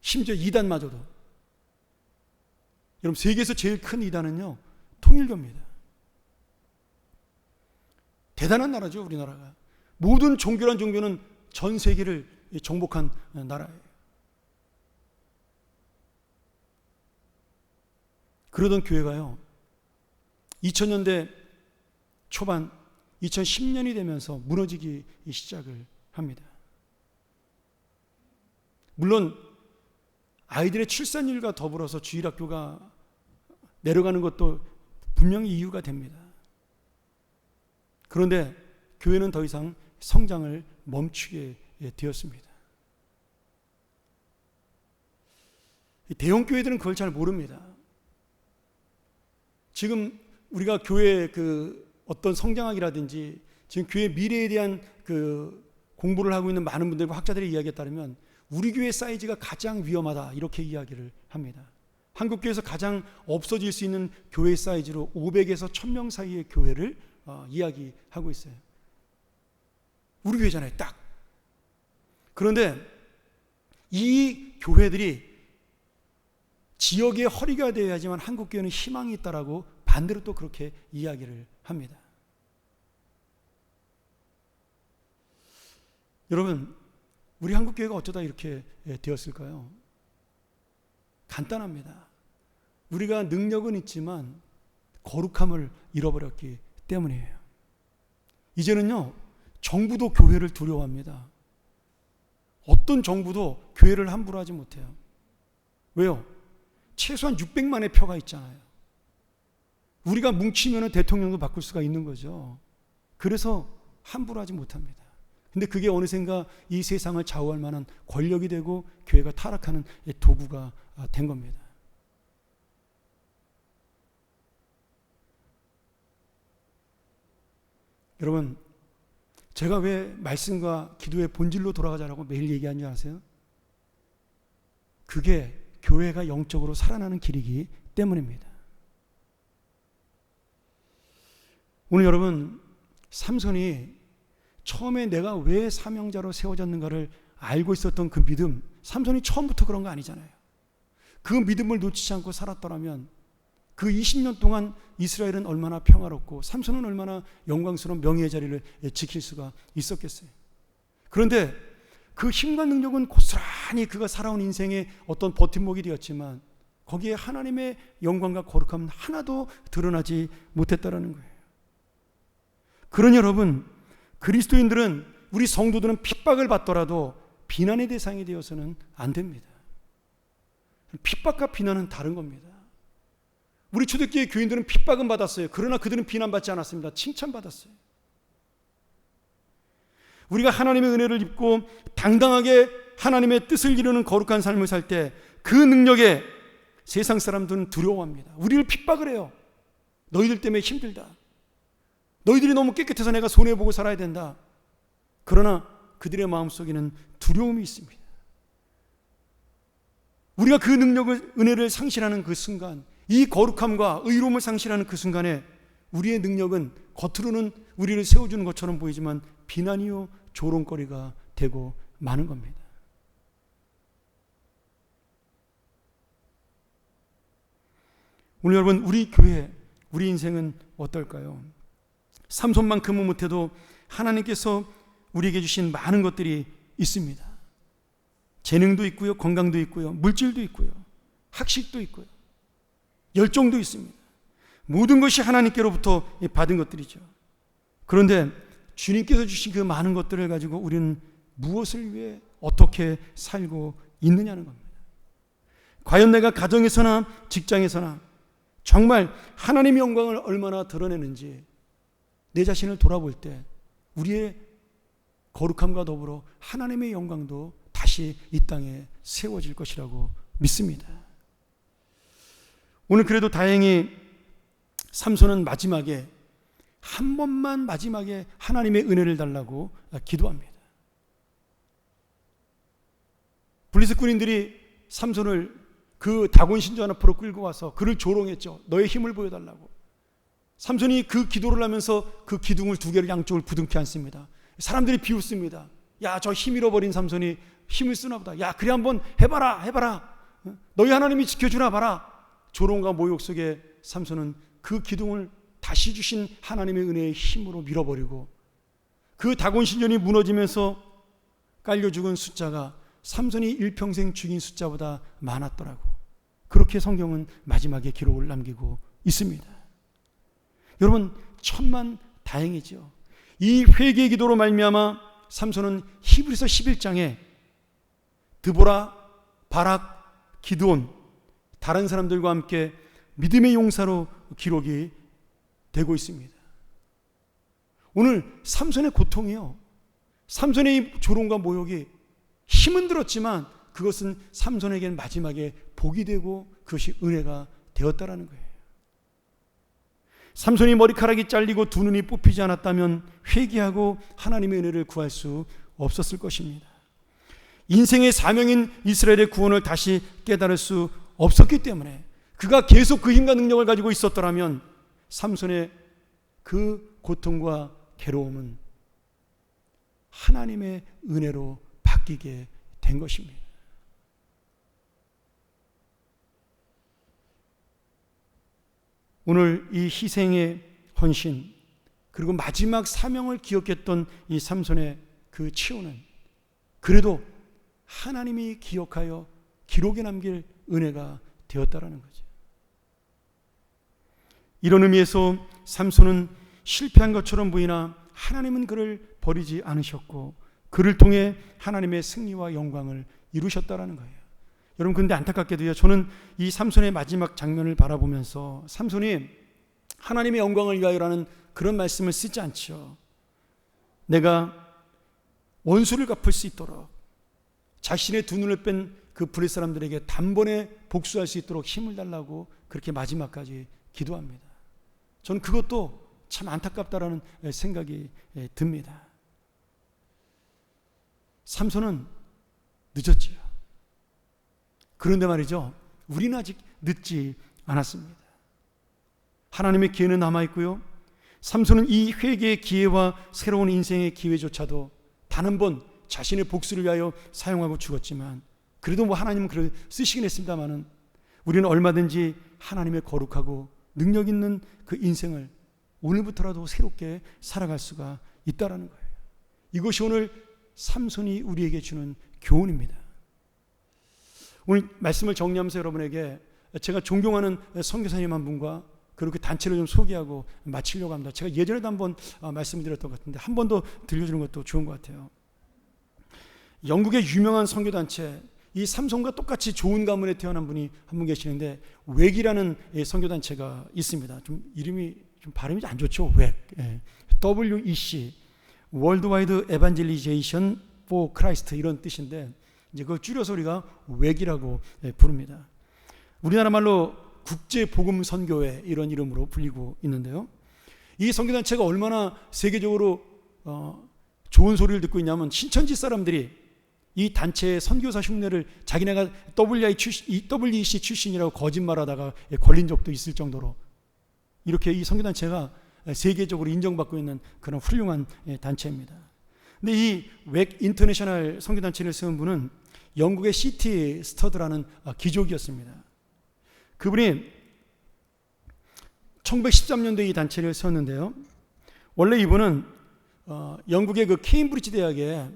심지어 이단마저도, 여러분 세계에서 제일 큰 이단은요 통일교입니다. 대단한 나라죠, 우리나라가. 모든 종교란 종교는 전 세계를 정복한 나라예요. 그러던 교회가요 2000년대 초반 2010년이 되면서 무너지기 시작을 합니다. 물론 아이들의 출산율과 더불어서 주일학교가 내려가는 것도 분명히 이유가 됩니다. 그런데 교회는 더 이상 성장을 멈추게 되었습니다. 대형 교회들은 그걸 잘 모릅니다. 지금 우리가 교회 어떤 성장학이라든지 지금 교회 미래에 대한 공부를 하고 있는 많은 분들과 학자들의 이야기에 따르면 우리 교회 사이즈가 가장 위험하다, 이렇게 이야기를 합니다. 한국 교회에서 가장 없어질 수 있는 교회 사이즈로 500에서 1000명 사이의 교회를 이야기하고 있어요. 우리 교회잖아요, 딱. 그런데 이 교회들이 지역의 허리가 되어야지만 한국 교회는 희망이 있다라고 반대로 또 그렇게 이야기를 합니다. 여러분, 우리 한국교회가 어쩌다 이렇게 되었을까요? 간단합니다. 우리가 능력은 있지만 거룩함을 잃어버렸기 때문이에요. 이제는요, 정부도 교회를 두려워합니다. 어떤 정부도 교회를 함부로 하지 못해요. 왜요? 최소한 600만의 표가 있잖아요. 우리가 뭉치면 대통령도 바꿀 수가 있는 거죠. 그래서 함부로 하지 못합니다. 근데 그게 어느샌가 이 세상을 좌우할 만한 권력이 되고 교회가 타락하는 도구가 된 겁니다. 여러분, 제가 왜 말씀과 기도의 본질로 돌아가자라고 매일 얘기하는 줄 아세요? 그게 교회가 영적으로 살아나는 길이기 때문입니다. 오늘 여러분, 삼손이 처음에 내가 왜 사명자로 세워졌는가를 알고 있었던 그 믿음, 삼손이 처음부터 그런 거 아니잖아요. 그 믿음을 놓치지 않고 살았더라면 그 20년 동안 이스라엘은 얼마나 평화롭고 삼손은 얼마나 영광스러운 명예의 자리를 지킬 수가 있었겠어요. 그런데 그 힘과 능력은 고스란히 그가 살아온 인생의 어떤 버팀목이 되었지만 거기에 하나님의 영광과 거룩함은 하나도 드러나지 못했다라는 거예요. 그러니 여러분, 그리스도인들은, 우리 성도들은 핍박을 받더라도 비난의 대상이 되어서는 안 됩니다. 핍박과 비난은 다른 겁니다. 우리 초대교회 교인들은 핍박은 받았어요. 그러나 그들은 비난받지 않았습니다. 칭찬받았어요. 우리가 하나님의 은혜를 입고 당당하게 하나님의 뜻을 이루는 거룩한 삶을 살 때 그 능력에 세상 사람들은 두려워합니다. 우리를 핍박을 해요. 너희들 때문에 힘들다. 너희들이 너무 깨끗해서 내가 손해보고 살아야 된다. 그러나 그들의 마음속에는 두려움이 있습니다. 우리가 그 능력을, 은혜를 상실하는 그 순간, 이 거룩함과 의로움을 상실하는 그 순간에 우리의 능력은 겉으로는 우리를 세워주는 것처럼 보이지만 비난이요 조롱거리가 되고 마는 겁니다. 오늘 여러분, 우리 교회, 우리 인생은 어떨까요? 삼손만큼은 못해도 하나님께서 우리에게 주신 많은 것들이 있습니다. 재능도 있고요, 건강도 있고요, 물질도 있고요, 학식도 있고요, 열정도 있습니다. 모든 것이 하나님께로부터 받은 것들이죠. 그런데 주님께서 주신 그 많은 것들을 가지고 우리는 무엇을 위해 어떻게 살고 있느냐는 겁니다. 과연 내가 가정에서나 직장에서나 정말 하나님의 영광을 얼마나 드러내는지 내 자신을 돌아볼 때 우리의 거룩함과 더불어 하나님의 영광도 다시 이 땅에 세워질 것이라고 믿습니다. 오늘 그래도 다행히 삼손은 마지막에 한 번만 마지막에 하나님의 은혜를 달라고 기도합니다. 블리스 군인들이 삼손을 그 다곤 신전 앞으로 끌고 와서 그를 조롱했죠. 너의 힘을 보여달라고. 삼손이 그 기도를 하면서 그 기둥을 두 개를 양쪽을 부둥켜 안습니다. 사람들이 비웃습니다. 야, 저 힘 잃어버린 삼손이 힘을 쓰나 보다. 야, 그래 한번 해봐라. 너희 하나님이 지켜주나 봐라. 조롱과 모욕 속에 삼손은 그 기둥을 다시 주신 하나님의 은혜의 힘으로 밀어버리고 그 다곤 신전이 무너지면서 깔려 죽은 숫자가 삼손이 일평생 죽인 숫자보다 많았더라고. 그렇게 성경은 마지막에 기록을 남기고 있습니다. 여러분, 천만 다행이죠. 이 회개의 기도로 말미암아 삼손은 히브리서 11장에 드보라, 바락, 기드온 다른 사람들과 함께 믿음의 용사로 기록이 되고 있습니다. 오늘 삼손의 고통이요, 삼손의 조롱과 모욕이 힘은 들었지만 그것은 삼손에게는 마지막에 복이 되고 그것이 은혜가 되었다라는 거예요. 삼손이 머리카락이 잘리고 두 눈이 뽑히지 않았다면 회개하고 하나님의 은혜를 구할 수 없었을 것입니다. 인생의 사명인 이스라엘의 구원을 다시 깨달을 수 없었기 때문에 그가 계속 그 힘과 능력을 가지고 있었더라면 삼손의 그 고통과 괴로움은 하나님의 은혜로 바뀌게 된 것입니다. 오늘 이 희생의 헌신 그리고 마지막 사명을 기억했던 이 삼손의 그 치유는 그래도 하나님이 기억하여 기록에 남길 은혜가 되었다라는 거죠. 이런 의미에서 삼손은 실패한 것처럼 보이나 하나님은 그를 버리지 않으셨고 그를 통해 하나님의 승리와 영광을 이루셨다라는 거예요. 여러분, 근데 안타깝게도요, 저는 이 삼손의 마지막 장면을 바라보면서 삼손이 하나님의 영광을 위하여라는 그런 말씀을 쓰지 않죠. 내가 원수를 갚을 수 있도록 자신의 두 눈을 뺀 그 블레 사람들에게 단번에 복수할 수 있도록 힘을 달라고 그렇게 마지막까지 기도합니다. 저는 그것도 참 안타깝다라는 생각이 듭니다. 삼손은 늦었지요. 그런데 말이죠, 우리는 아직 늦지 않았습니다. 하나님의 기회는 남아있고요, 삼손은 이 회개의 기회와 새로운 인생의 기회조차도 단 한 번 자신의 복수를 위하여 사용하고 죽었지만, 그래도 하나님은 그를 쓰시긴 했습니다마는 우리는 얼마든지 하나님의 거룩하고 능력 있는 그 인생을 오늘부터라도 새롭게 살아갈 수가 있다라는 거예요. 이것이 오늘 삼손이 우리에게 주는 교훈입니다. 오늘 말씀을 정리하면서 여러분에게 제가 존경하는 선교사님 한 분과 그리고 그 단체를 좀 소개하고 마치려고 합니다. 제가 예전에도 한번 말씀드렸던 것 같은데 한 번 더 들려주는 것도 좋은 것 같아요. 영국의 유명한 선교단체, 이 삼손과 똑같이 좋은 가문에 태어난 분이 한 분 계시는데 웩이라는 선교단체가 있습니다. 좀 이름이 좀 발음이 안 좋죠. 웩. WEC, Worldwide Evangelization for Christ, 이런 뜻인데 이제 그걸 줄여서 우리가 웩이라고 부릅니다. 우리나라 말로 국제복음선교회 이런 이름으로 불리고 있는데요. 이 선교단체가 얼마나 세계적으로 좋은 소리를 듣고 있냐면, 신천지 사람들이 이 단체의 선교사 흉내를 자기네가 WEC 출신이라고 거짓말하다가 걸린 적도 있을 정도로 이렇게 이 선교단체가 세계적으로 인정받고 있는 그런 훌륭한 단체입니다. 근데 이 웩 인터내셔널 선교단체를 세운 분은 영국의 시티 스터드라는 귀족이었습니다. 그분이 1913년도에 이 단체를 세웠는데요. 원래 이분은 영국의 그 케임브리지 대학의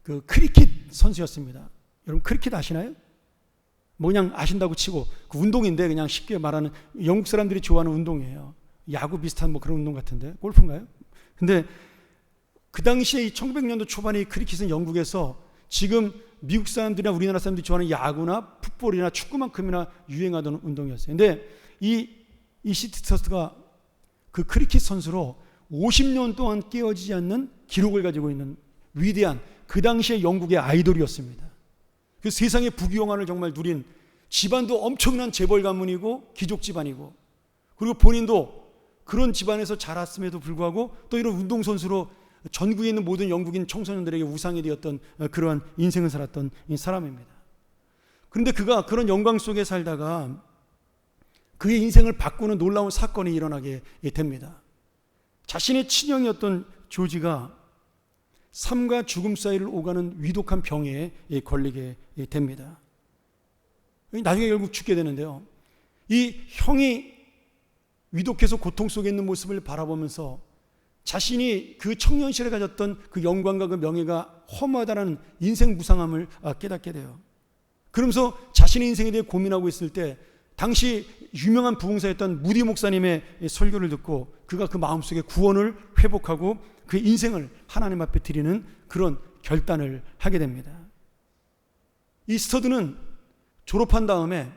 그 크리켓 선수였습니다. 여러분 크리켓 아시나요? 뭐 그냥 아신다고 치고 그 운동인데 그냥 쉽게 말하는 영국 사람들이 좋아하는 운동이에요. 야구 비슷한 뭐 그런 운동 같은데, 골프인가요? 근데 그 당시에 이 1900년도 초반에 이 크리켓은 영국에서 지금 미국 사람들이나 우리나라 사람들이 좋아하는 야구나 풋볼이나 축구만큼이나 유행하던 운동이었어요. 근데 이 시티스터스가 그 크리켓 선수로 50년 동안 깨어지지 않는 기록을 가지고 있는 위대한 그 당시의 영국의 아이돌이었습니다. 그 세상의 부귀영화를 정말 누린, 집안도 엄청난 재벌 가문이고 귀족 집안이고, 그리고 본인도 그런 집안에서 자랐음에도 불구하고 또 이런 운동선수로 전국에 있는 모든 영국인 청소년들에게 우상이 되었던 그러한 인생을 살았던 사람입니다. 그런데 그가 그런 영광 속에 살다가 그의 인생을 바꾸는 놀라운 사건이 일어나게 됩니다. 자신의 친형이었던 조지가 삶과 죽음 사이를 오가는 위독한 병에 걸리게 됩니다. 나중에 결국 죽게 되는데요. 이 형이 위독해서 고통 속에 있는 모습을 바라보면서 자신이 그 청년 시절에 가졌던 그 영광과 그 명예가 허무하다는 인생 무상함을 깨닫게 돼요. 그러면서 자신의 인생에 대해 고민하고 있을 때 당시 유명한 부흥사였던 무디 목사님의 설교를 듣고 그가 그 마음속에 구원을 회복하고 그 인생을 하나님 앞에 드리는 그런 결단을 하게 됩니다. 이 스터드는 졸업한 다음에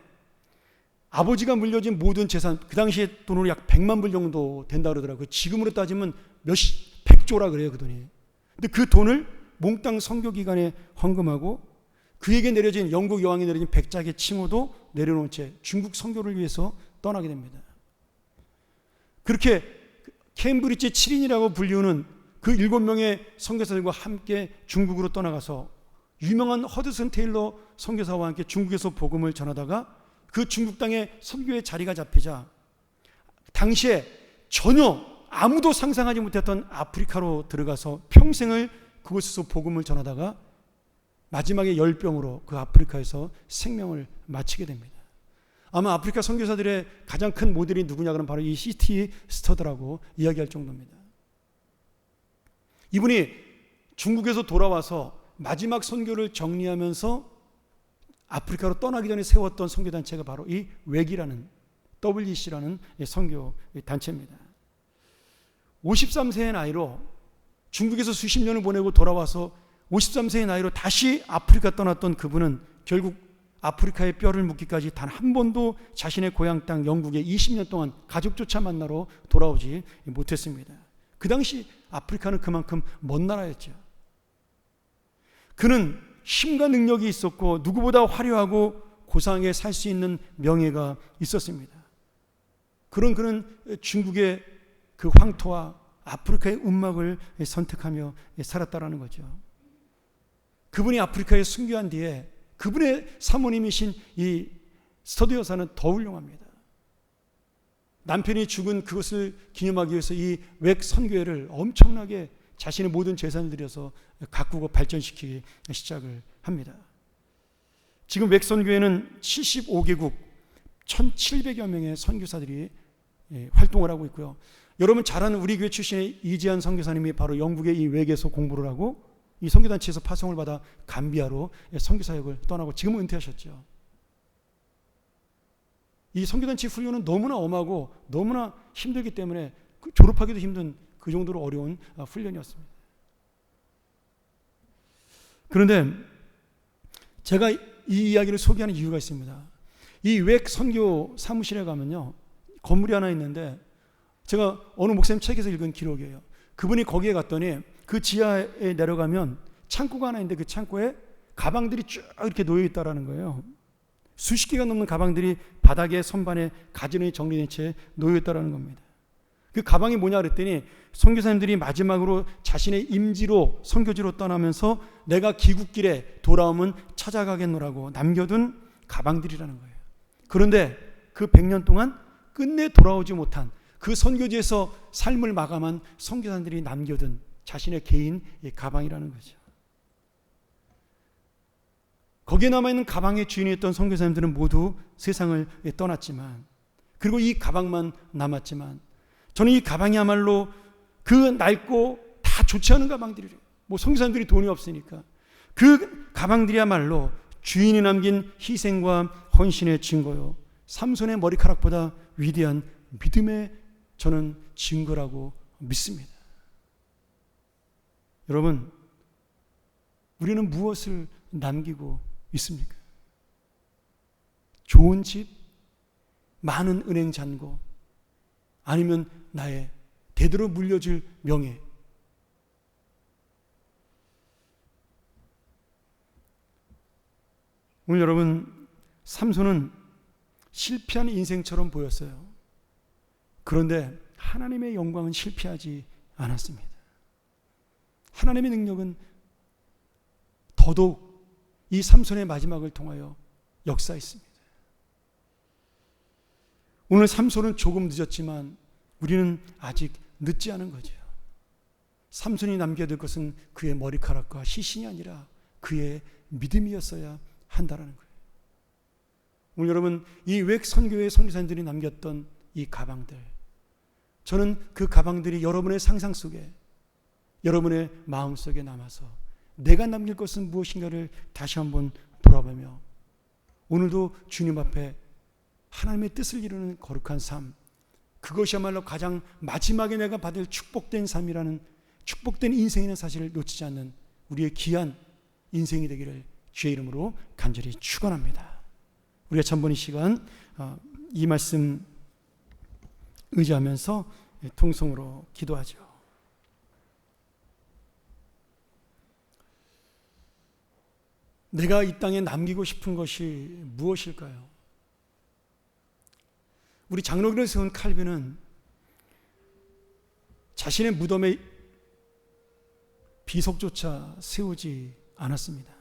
아버지가 물려진 모든 재산, 그 당시에 돈으로 약 100만 불 정도 된다 그러더라고요. 지금으로 따지면 100조라 그래요, 그 돈이. 근데 그 돈을 몽땅 선교기관에 헌금하고 그에게 내려진, 영국 여왕이 내려진 100장의 칭호도 내려놓은 채 중국 선교를 위해서 떠나게 됩니다. 그렇게 케임브리지 7인이라고 불리우는 그 7명의 선교사들과 함께 중국으로 떠나가서 유명한 허드슨 테일러 선교사와 함께 중국에서 복음을 전하다가 그 중국 땅에 선교의 자리가 잡히자 당시에 전혀 아무도 상상하지 못했던 아프리카로 들어가서 평생을 그곳에서 복음을 전하다가 마지막에 열병으로 그 아프리카에서 생명을 마치게 됩니다. 아마 아프리카 선교사들의 가장 큰 모델이 누구냐 그러면 바로 이 시티 스터드라고 이야기할 정도입니다. 이분이 중국에서 돌아와서 마지막 선교를 정리하면서 아프리카로 떠나기 전에 세웠던 선교단체가 바로 이 웩이라는 WC라는 선교 단체입니다. 53세의 나이로 중국에서 수십 년을 보내고 돌아와서 53세의 나이로 다시 아프리카 떠났던 그분은 결국 아프리카의 뼈를 묻기까지 단 한 번도 자신의 고향 땅 영국에 20년 동안 가족조차 만나러 돌아오지 못했습니다. 그 당시 아프리카는 그만큼 먼 나라였죠. 그는 힘과 능력이 있었고 누구보다 화려하고 고상하게 살 수 있는 명예가 있었습니다. 그는 중국의 그 황토와 아프리카의 운막을 선택하며 살았다라는 거죠. 그분이 아프리카에 순교한 뒤에 그분의 사모님이신 이 스터디 여사는 더 훌륭합니다. 남편이 죽은 그것을 기념하기 위해서 이 웩 선교회를 엄청나게 자신의 모든 재산을 들여서 가꾸고 발전시키기 시작을 합니다. 지금 웩 선교회는 75개국 1700여 명의 선교사들이 활동을 하고 있고요. 여러분 잘 아는 우리 교회 출신의 이지한 선교사님이 바로 영국의 이 웩에서 공부를 하고 이 선교단체에서 파송을 받아 감비아로 선교사역을 떠나고 지금은 은퇴하셨죠. 이 선교단체 훈련은 너무나 엄하고 너무나 힘들기 때문에 졸업하기도 힘든 그 정도로 어려운 훈련이었습니다. 그런데 제가 이 이야기를 소개하는 이유가 있습니다. 이 웩 선교 사무실에 가면요, 건물이 하나 있는데 제가 어느 목사님 책에서 읽은 기록이에요. 그분이 거기에 갔더니 그 지하에 내려가면 창고가 하나 있는데 그 창고에 가방들이 쭉 이렇게 놓여 있다라는 거예요. 수십 개가 넘는 가방들이 바닥에 선반에 가지런히 정리된 채 놓여 있다라는 겁니다. 그 가방이 뭐냐 그랬더니 선교사님들이 마지막으로 자신의 임지로 선교지로 떠나면서 내가 귀국길에 돌아오면 찾아가겠노라고 남겨둔 가방들이라는 거예요. 그런데 그 100년 동안 끝내 돌아오지 못한 그 선교지에서 삶을 마감한 선교사님들이 남겨둔 자신의 개인 가방이라는 거죠. 거기에 남아있는 가방의 주인이었던 선교사님들은 모두 세상을 떠났지만, 그리고 이 가방만 남았지만, 저는 이 가방이야말로 그 낡고 다 좋지 않은 가방들이래요. 뭐 선교사님들이 돈이 없으니까 그 가방들이야말로 주인이 남긴 희생과 헌신의 증거요, 삼손의 머리카락보다 위대한 믿음의 저는 증거라고 믿습니다. 여러분, 우리는 무엇을 남기고 있습니까? 좋은 집, 많은 은행 잔고, 아니면 나의 대대로 물려줄 명예. 오늘 여러분, 삼손은 실패한 인생처럼 보였어요. 그런데 하나님의 영광은 실패하지 않았습니다. 하나님의 능력은 더더욱 이 삼손의 마지막을 통하여 역사했습니다. 오늘 삼손은 조금 늦었지만 우리는 아직 늦지 않은 거죠. 삼손이 남겨야 될 것은 그의 머리카락과 시신이 아니라 그의 믿음이었어야 한다는 거예요. 오늘 여러분, 이 웩 선교회 선교사님들이 남겼던 이 가방들, 저는 그 가방들이 여러분의 상상 속에, 여러분의 마음 속에 남아서 내가 남길 것은 무엇인가를 다시 한번 돌아보며 오늘도 주님 앞에 하나님의 뜻을 이루는 거룩한 삶, 그것이야말로 가장 마지막에 내가 받을 축복된 삶이라는, 축복된 인생이라는 사실을 놓치지 않는 우리의 귀한 인생이 되기를 주의 이름으로 간절히 축원합니다. 우리가 전번 이 시간 이 말씀 의지하면서 통성으로 기도하죠. 내가 이 땅에 남기고 싶은 것이 무엇일까요? 우리 장로교를 세운 칼빈은 자신의 무덤에 비석조차 세우지 않았습니다.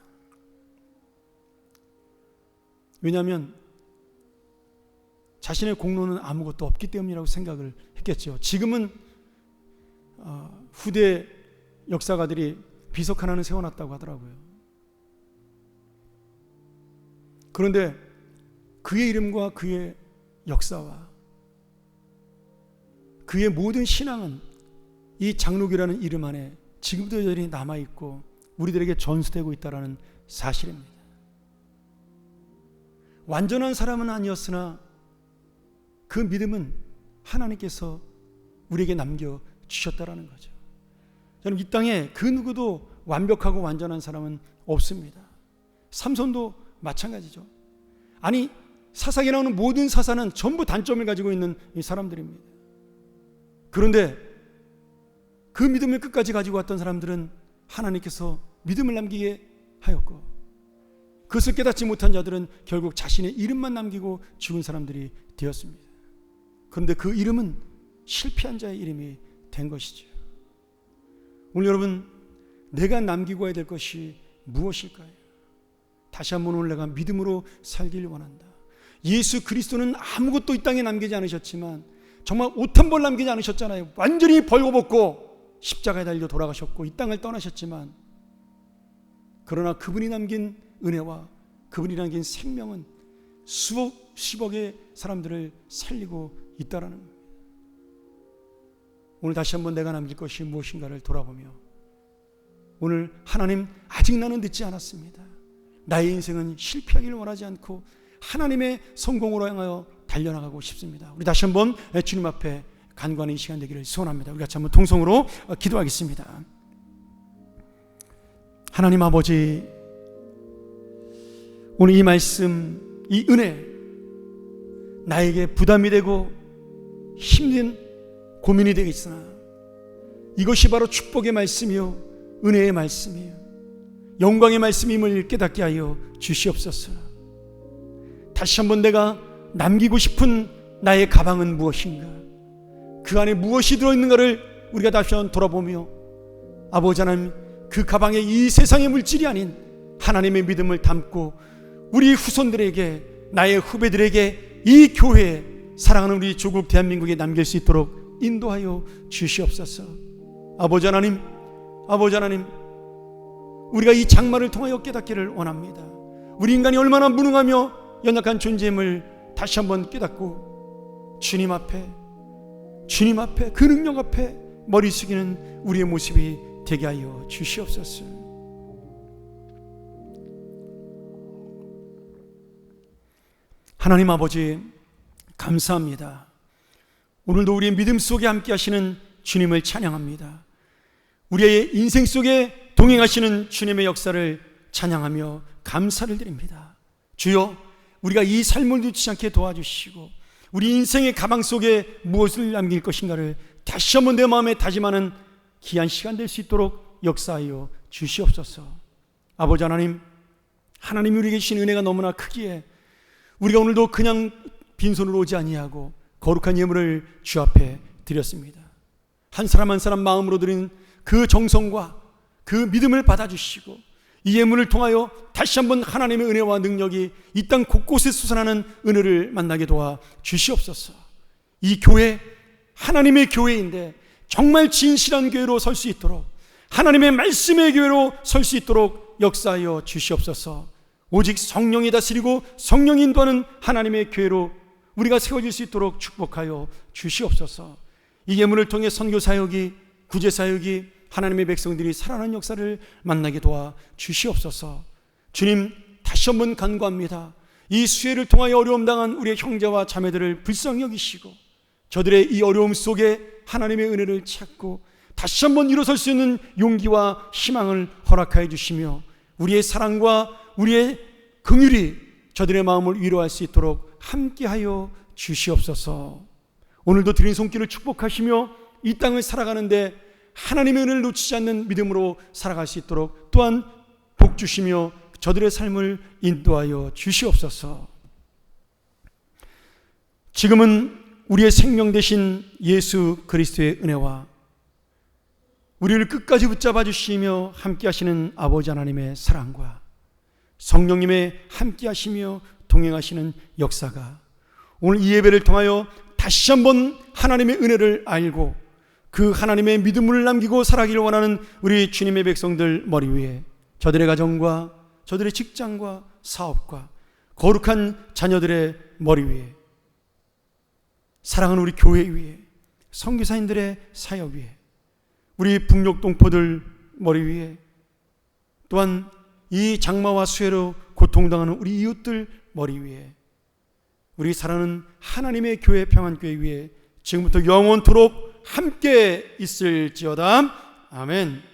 왜냐하면 자신의 공로는 아무것도 없기 때문이라고 생각을 했겠죠. 지금은 후대 역사가들이 비석 하나는 세워놨다고 하더라고요. 그런데 그의 이름과 그의 역사와 그의 모든 신앙은 이 장로교라는 이름 안에 지금도 여전히 남아있고 우리들에게 전수되고 있다는 사실입니다. 완전한 사람은 아니었으나 그 믿음은 하나님께서 우리에게 남겨주셨다는 거죠. 저는 이 땅에 그 누구도 완벽하고 완전한 사람은 없습니다. 삼손도 마찬가지죠. 아니, 사사기에 나오는 모든 사사는 전부 단점을 가지고 있는 이 사람들입니다. 그런데 그 믿음을 끝까지 가지고 왔던 사람들은 하나님께서 믿음을 남기게 하였고, 그것을 깨닫지 못한 자들은 결국 자신의 이름만 남기고 죽은 사람들이 되었습니다. 그런데 그 이름은 실패한 자의 이름이 된 것이죠. 오늘 여러분, 내가 남기고 해야 될 것이 무엇일까요? 다시 한번 오늘 내가 믿음으로 살기를 원한다. 예수 그리스도는 아무것도 이 땅에 남기지 않으셨지만 정말 옷 한 벌 남기지 않으셨잖아요. 완전히 벌거벗고 십자가에 달려 돌아가셨고 이 땅을 떠나셨지만, 그러나 그분이 남긴 은혜와 그분이 남긴 생명은 수십억의 사람들을 살리고 있다는 겁니다. 오늘 다시 한번 내가 남길 것이 무엇인가를 돌아보며, 오늘 하나님, 아직 나는 늦지 않았습니다. 나의 인생은 실패하기를 원하지 않고 하나님의 성공으로 향하여 달려나가고 싶습니다. 우리 다시 한번 주님 앞에 간구하는 이 시간 되기를 소원합니다. 우리 같이 한번 통성으로 기도하겠습니다. 하나님 아버지, 오늘 이 말씀, 이 은혜, 나에게 부담이 되고 힘든 고민이 되겠으나 이것이 바로 축복의 말씀이요 은혜의 말씀이요 영광의 말씀임을 깨닫게 하여 주시옵소서. 다시 한번 내가 남기고 싶은 나의 가방은 무엇인가, 그 안에 무엇이 들어있는가를 우리가 다시 한번 돌아보며, 아버지 하나님, 그 가방에 이 세상의 물질이 아닌 하나님의 믿음을 담고 우리 후손들에게, 나의 후배들에게, 이 교회에, 사랑하는 우리 조국 대한민국에 남길 수 있도록 인도하여 주시옵소서. 아버지 하나님, 아버지 하나님, 우리가 이 장마를 통하여 깨닫기를 원합니다. 우리 인간이 얼마나 무능하며 연약한 존재임을 다시 한번 깨닫고 주님 앞에 그 능력 앞에 머리 숙이는 우리의 모습이 되게 하여 주시옵소서. 하나님 아버지, 감사합니다. 오늘도 우리의 믿음 속에 함께 하시는 주님을 찬양합니다. 우리의 인생 속에 동행하시는 주님의 역사를 찬양하며 감사를 드립니다. 주여, 우리가 이 삶을 놓치지 않게 도와주시고 우리 인생의 가방 속에 무엇을 남길 것인가를 다시 한번 내 마음에 다짐하는 귀한 시간 될 수 있도록 역사하여 주시옵소서. 아버지 하나님, 하나님이 우리에게 주신 은혜가 너무나 크기에 우리가 오늘도 그냥 빈손으로 오지 아니하고 거룩한 예물을 주 앞에 드렸습니다. 한 사람 한 사람 마음으로 드린 그 정성과 그 믿음을 받아주시고 이 예물을 통하여 다시 한번 하나님의 은혜와 능력이 이 땅 곳곳에 솟아나는 은혜를 만나게 도와 주시옵소서. 이 교회, 하나님의 교회인데 정말 진실한 교회로 설 수 있도록, 하나님의 말씀의 교회로 설 수 있도록 역사하여 주시옵소서. 오직 성령이 다스리고 성령이 인도하는 하나님의 교회로 우리가 세워질 수 있도록 축복하여 주시옵소서. 이 예물을 통해 선교 사역이, 구제 사역이, 하나님의 백성들이 살아나는 역사를 만나게 도와 주시옵소서. 주님, 다시 한번 간구합니다. 이 수혜를 통하여 어려움 당한 우리의 형제와 자매들을 불쌍히 여기시고 저들의 이 어려움 속에 하나님의 은혜를 찾고 다시 한번 일어설 수 있는 용기와 희망을 허락하여 주시며 우리의 사랑과 우리의 긍휼이 저들의 마음을 위로할 수 있도록 함께하여 주시옵소서. 오늘도 드린 손길을 축복하시며 이 땅을 살아가는데 하나님의 은혜를 놓치지 않는 믿음으로 살아갈 수 있도록 또한 복 주시며 저들의 삶을 인도하여 주시옵소서. 지금은 우리의 생명 되신 예수 그리스도의 은혜와 우리를 끝까지 붙잡아 주시며 함께 하시는 아버지 하나님의 사랑과 성령님의 함께 하시며 동행하시는 역사가 오늘 이 예배를 통하여 다시 한번 하나님의 은혜를 알고 그 하나님의 믿음을 남기고 살아가기를 원하는 우리 주님의 백성들 머리 위에, 저들의 가정과 저들의 직장과 사업과 거룩한 자녀들의 머리 위에, 사랑하는 우리 교회 위에, 선교사님들의 사역 위에, 우리 북녘 동포들 머리 위에, 또한 이 장마와 수해로 고통당하는 우리 이웃들 머리 위에, 우리 사랑하는 하나님의 교회 평안교회 위에 지금부터 영원토록 함께 있을지어다. 아멘.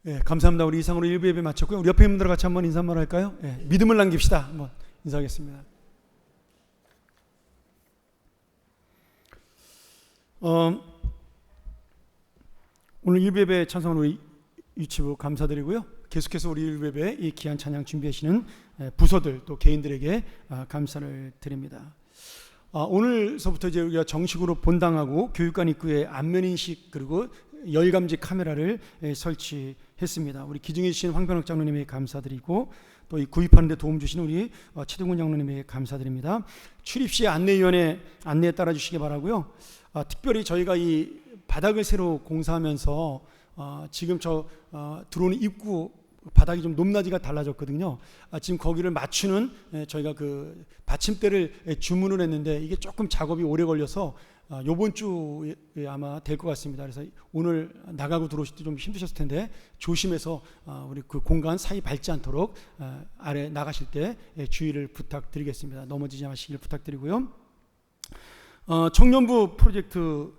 예, 감사합니다. 우리 이상으로 1부 예배 마쳤고요. 우리 옆에 있는 분들 같이 한번 인사 한번 할까요? 예, 믿음을 남깁시다. 한번 인사하겠습니다. 오늘 1부 예배 찬송을 우리 유치부 감사드리고요. 계속해서 우리 1부 예배 이 귀한 찬양 준비하시는 부서들 또 개인들에게 감사를 드립니다. 오늘서부터 이제 우리가 정식으로 본당하고 교육관 입구에 안면인식 그리고 열감지 카메라를 설치했습니다. 우리 기증해 주신 황변옥 장로님에게 감사드리고 또 이 구입하는 데 도움 주시는 우리 최동훈 장로님에게 감사드립니다. 출입시 안내위원회 안내에 따라 주시기 바라고요. 특별히 저희가 이 바닥을 새로 공사하면서 지금 들어오는 입구 바닥이 좀 높낮이가 달라졌거든요. 지금 거기를 맞추는 저희가 그 받침대를 주문을 했는데 이게 조금 작업이 오래 걸려서 요번 주에 아마 될 것 같습니다. 그래서 오늘 나가고 들어오실 때 좀 힘드셨을 텐데 조심해서 우리 그 공간 사이 밟지 않도록 아래 나가실 때 주의를 부탁드리겠습니다. 넘어지지 마시길 부탁드리고요. 청년부 프로젝트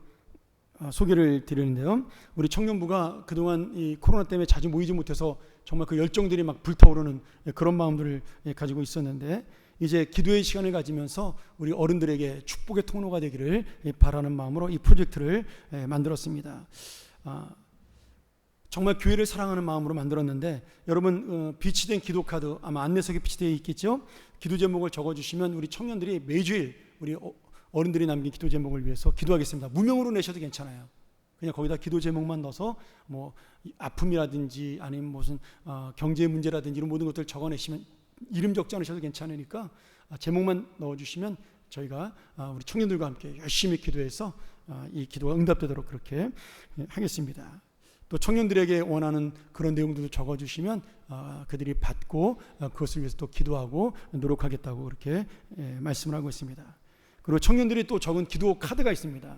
소개를 드리는데요. 우리 청년부가 그동안 이 코로나 때문에 자주 모이지 못해서 정말 그 열정들이 막 불타오르는 그런 마음들을 가지고 있었는데 이제 기도의 시간을 가지면서 우리 어른들에게 축복의 통로가 되기를 바라는 마음으로 이 프로젝트를 만들었습니다. 정말 교회를 사랑하는 마음으로 만들었는데 여러분 비치된 기도카드 아마 안내석에 비치되어 있겠죠. 기도 제목을 적어주시면 우리 청년들이 매주일 우리 어른들이 남긴 기도 제목을 위해서 기도하겠습니다. 무명으로 내셔도 괜찮아요. 그냥 거기다 기도 제목만 넣어서 뭐 아픔이라든지 아니면 무슨 경제 문제라든지 이런 모든 것들 적어내시면 이름 적지 않으셔도 괜찮으니까 제목만 넣어주시면 저희가 우리 청년들과 함께 열심히 기도해서 이 기도가 응답되도록 그렇게 하겠습니다. 또 청년들에게 원하는 그런 내용들도 적어주시면 그들이 받고 그것을 위해서 또 기도하고 노력하겠다고 그렇게 말씀을 하고 있습니다. 그리고 청년들이 또 적은 기도 카드가 있습니다.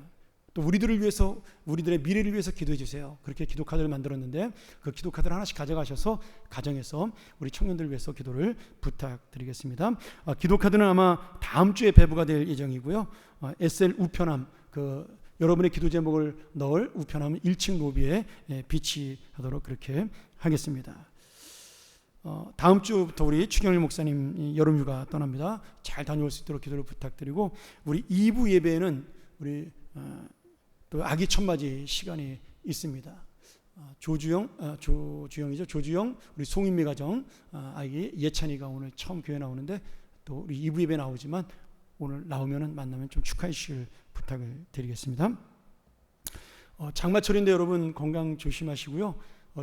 또 우리들을 위해서 우리들의 미래를 위해서 기도해 주세요. 그렇게 기도 카드를 만들었는데 그 기도 카드를 하나씩 가져가셔서 가정에서 우리 청년들을 위해서 기도를 부탁드리겠습니다. 기도 카드는 아마 다음 주에 배부가 될 예정이고요. SL 우편함 여러분의 기도 제목을 넣을 우편함 1층 로비에 비치하도록 그렇게 하겠습니다. 다음 주부터 우리 추경일 목사님 여름휴가 떠납니다. 잘 다녀올 수 있도록 기도를 부탁드리고 우리 2부 예배에는 우리 또 아기 첫맞이 시간이 있습니다. 조주영이죠. 조주영 우리 송인미 가정 아기 예찬이가 오늘 처음 교회 나오는데 또 우리 2부 예배 나오지만 오늘 나오면은 만나면 좀 축하해 주실 부탁을 드리겠습니다. 장마철인데 여러분 건강 조심하시고요.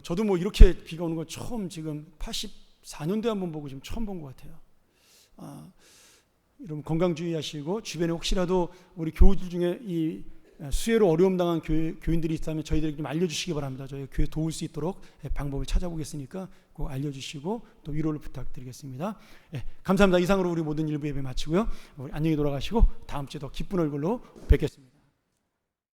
저도 뭐 이렇게 비가 오는 거 처음 지금 84년도에 한번 보고 지금 처음 본 것 같아요. 여러분 건강 주의하시고 주변에 혹시라도 우리 교우들 중에 이 수해로 어려움 당한 교인들이 있다면 저희들에게 좀 알려주시기 바랍니다. 저희 교회 도울 수 있도록 방법을 찾아보겠으니까 꼭 알려주시고 또 위로를 부탁드리겠습니다. 감사합니다. 이상으로 우리 모든 일부 예배 마치고요. 우리 안녕히 돌아가시고 다음 주에 더 기쁜 얼굴로 뵙겠습니다.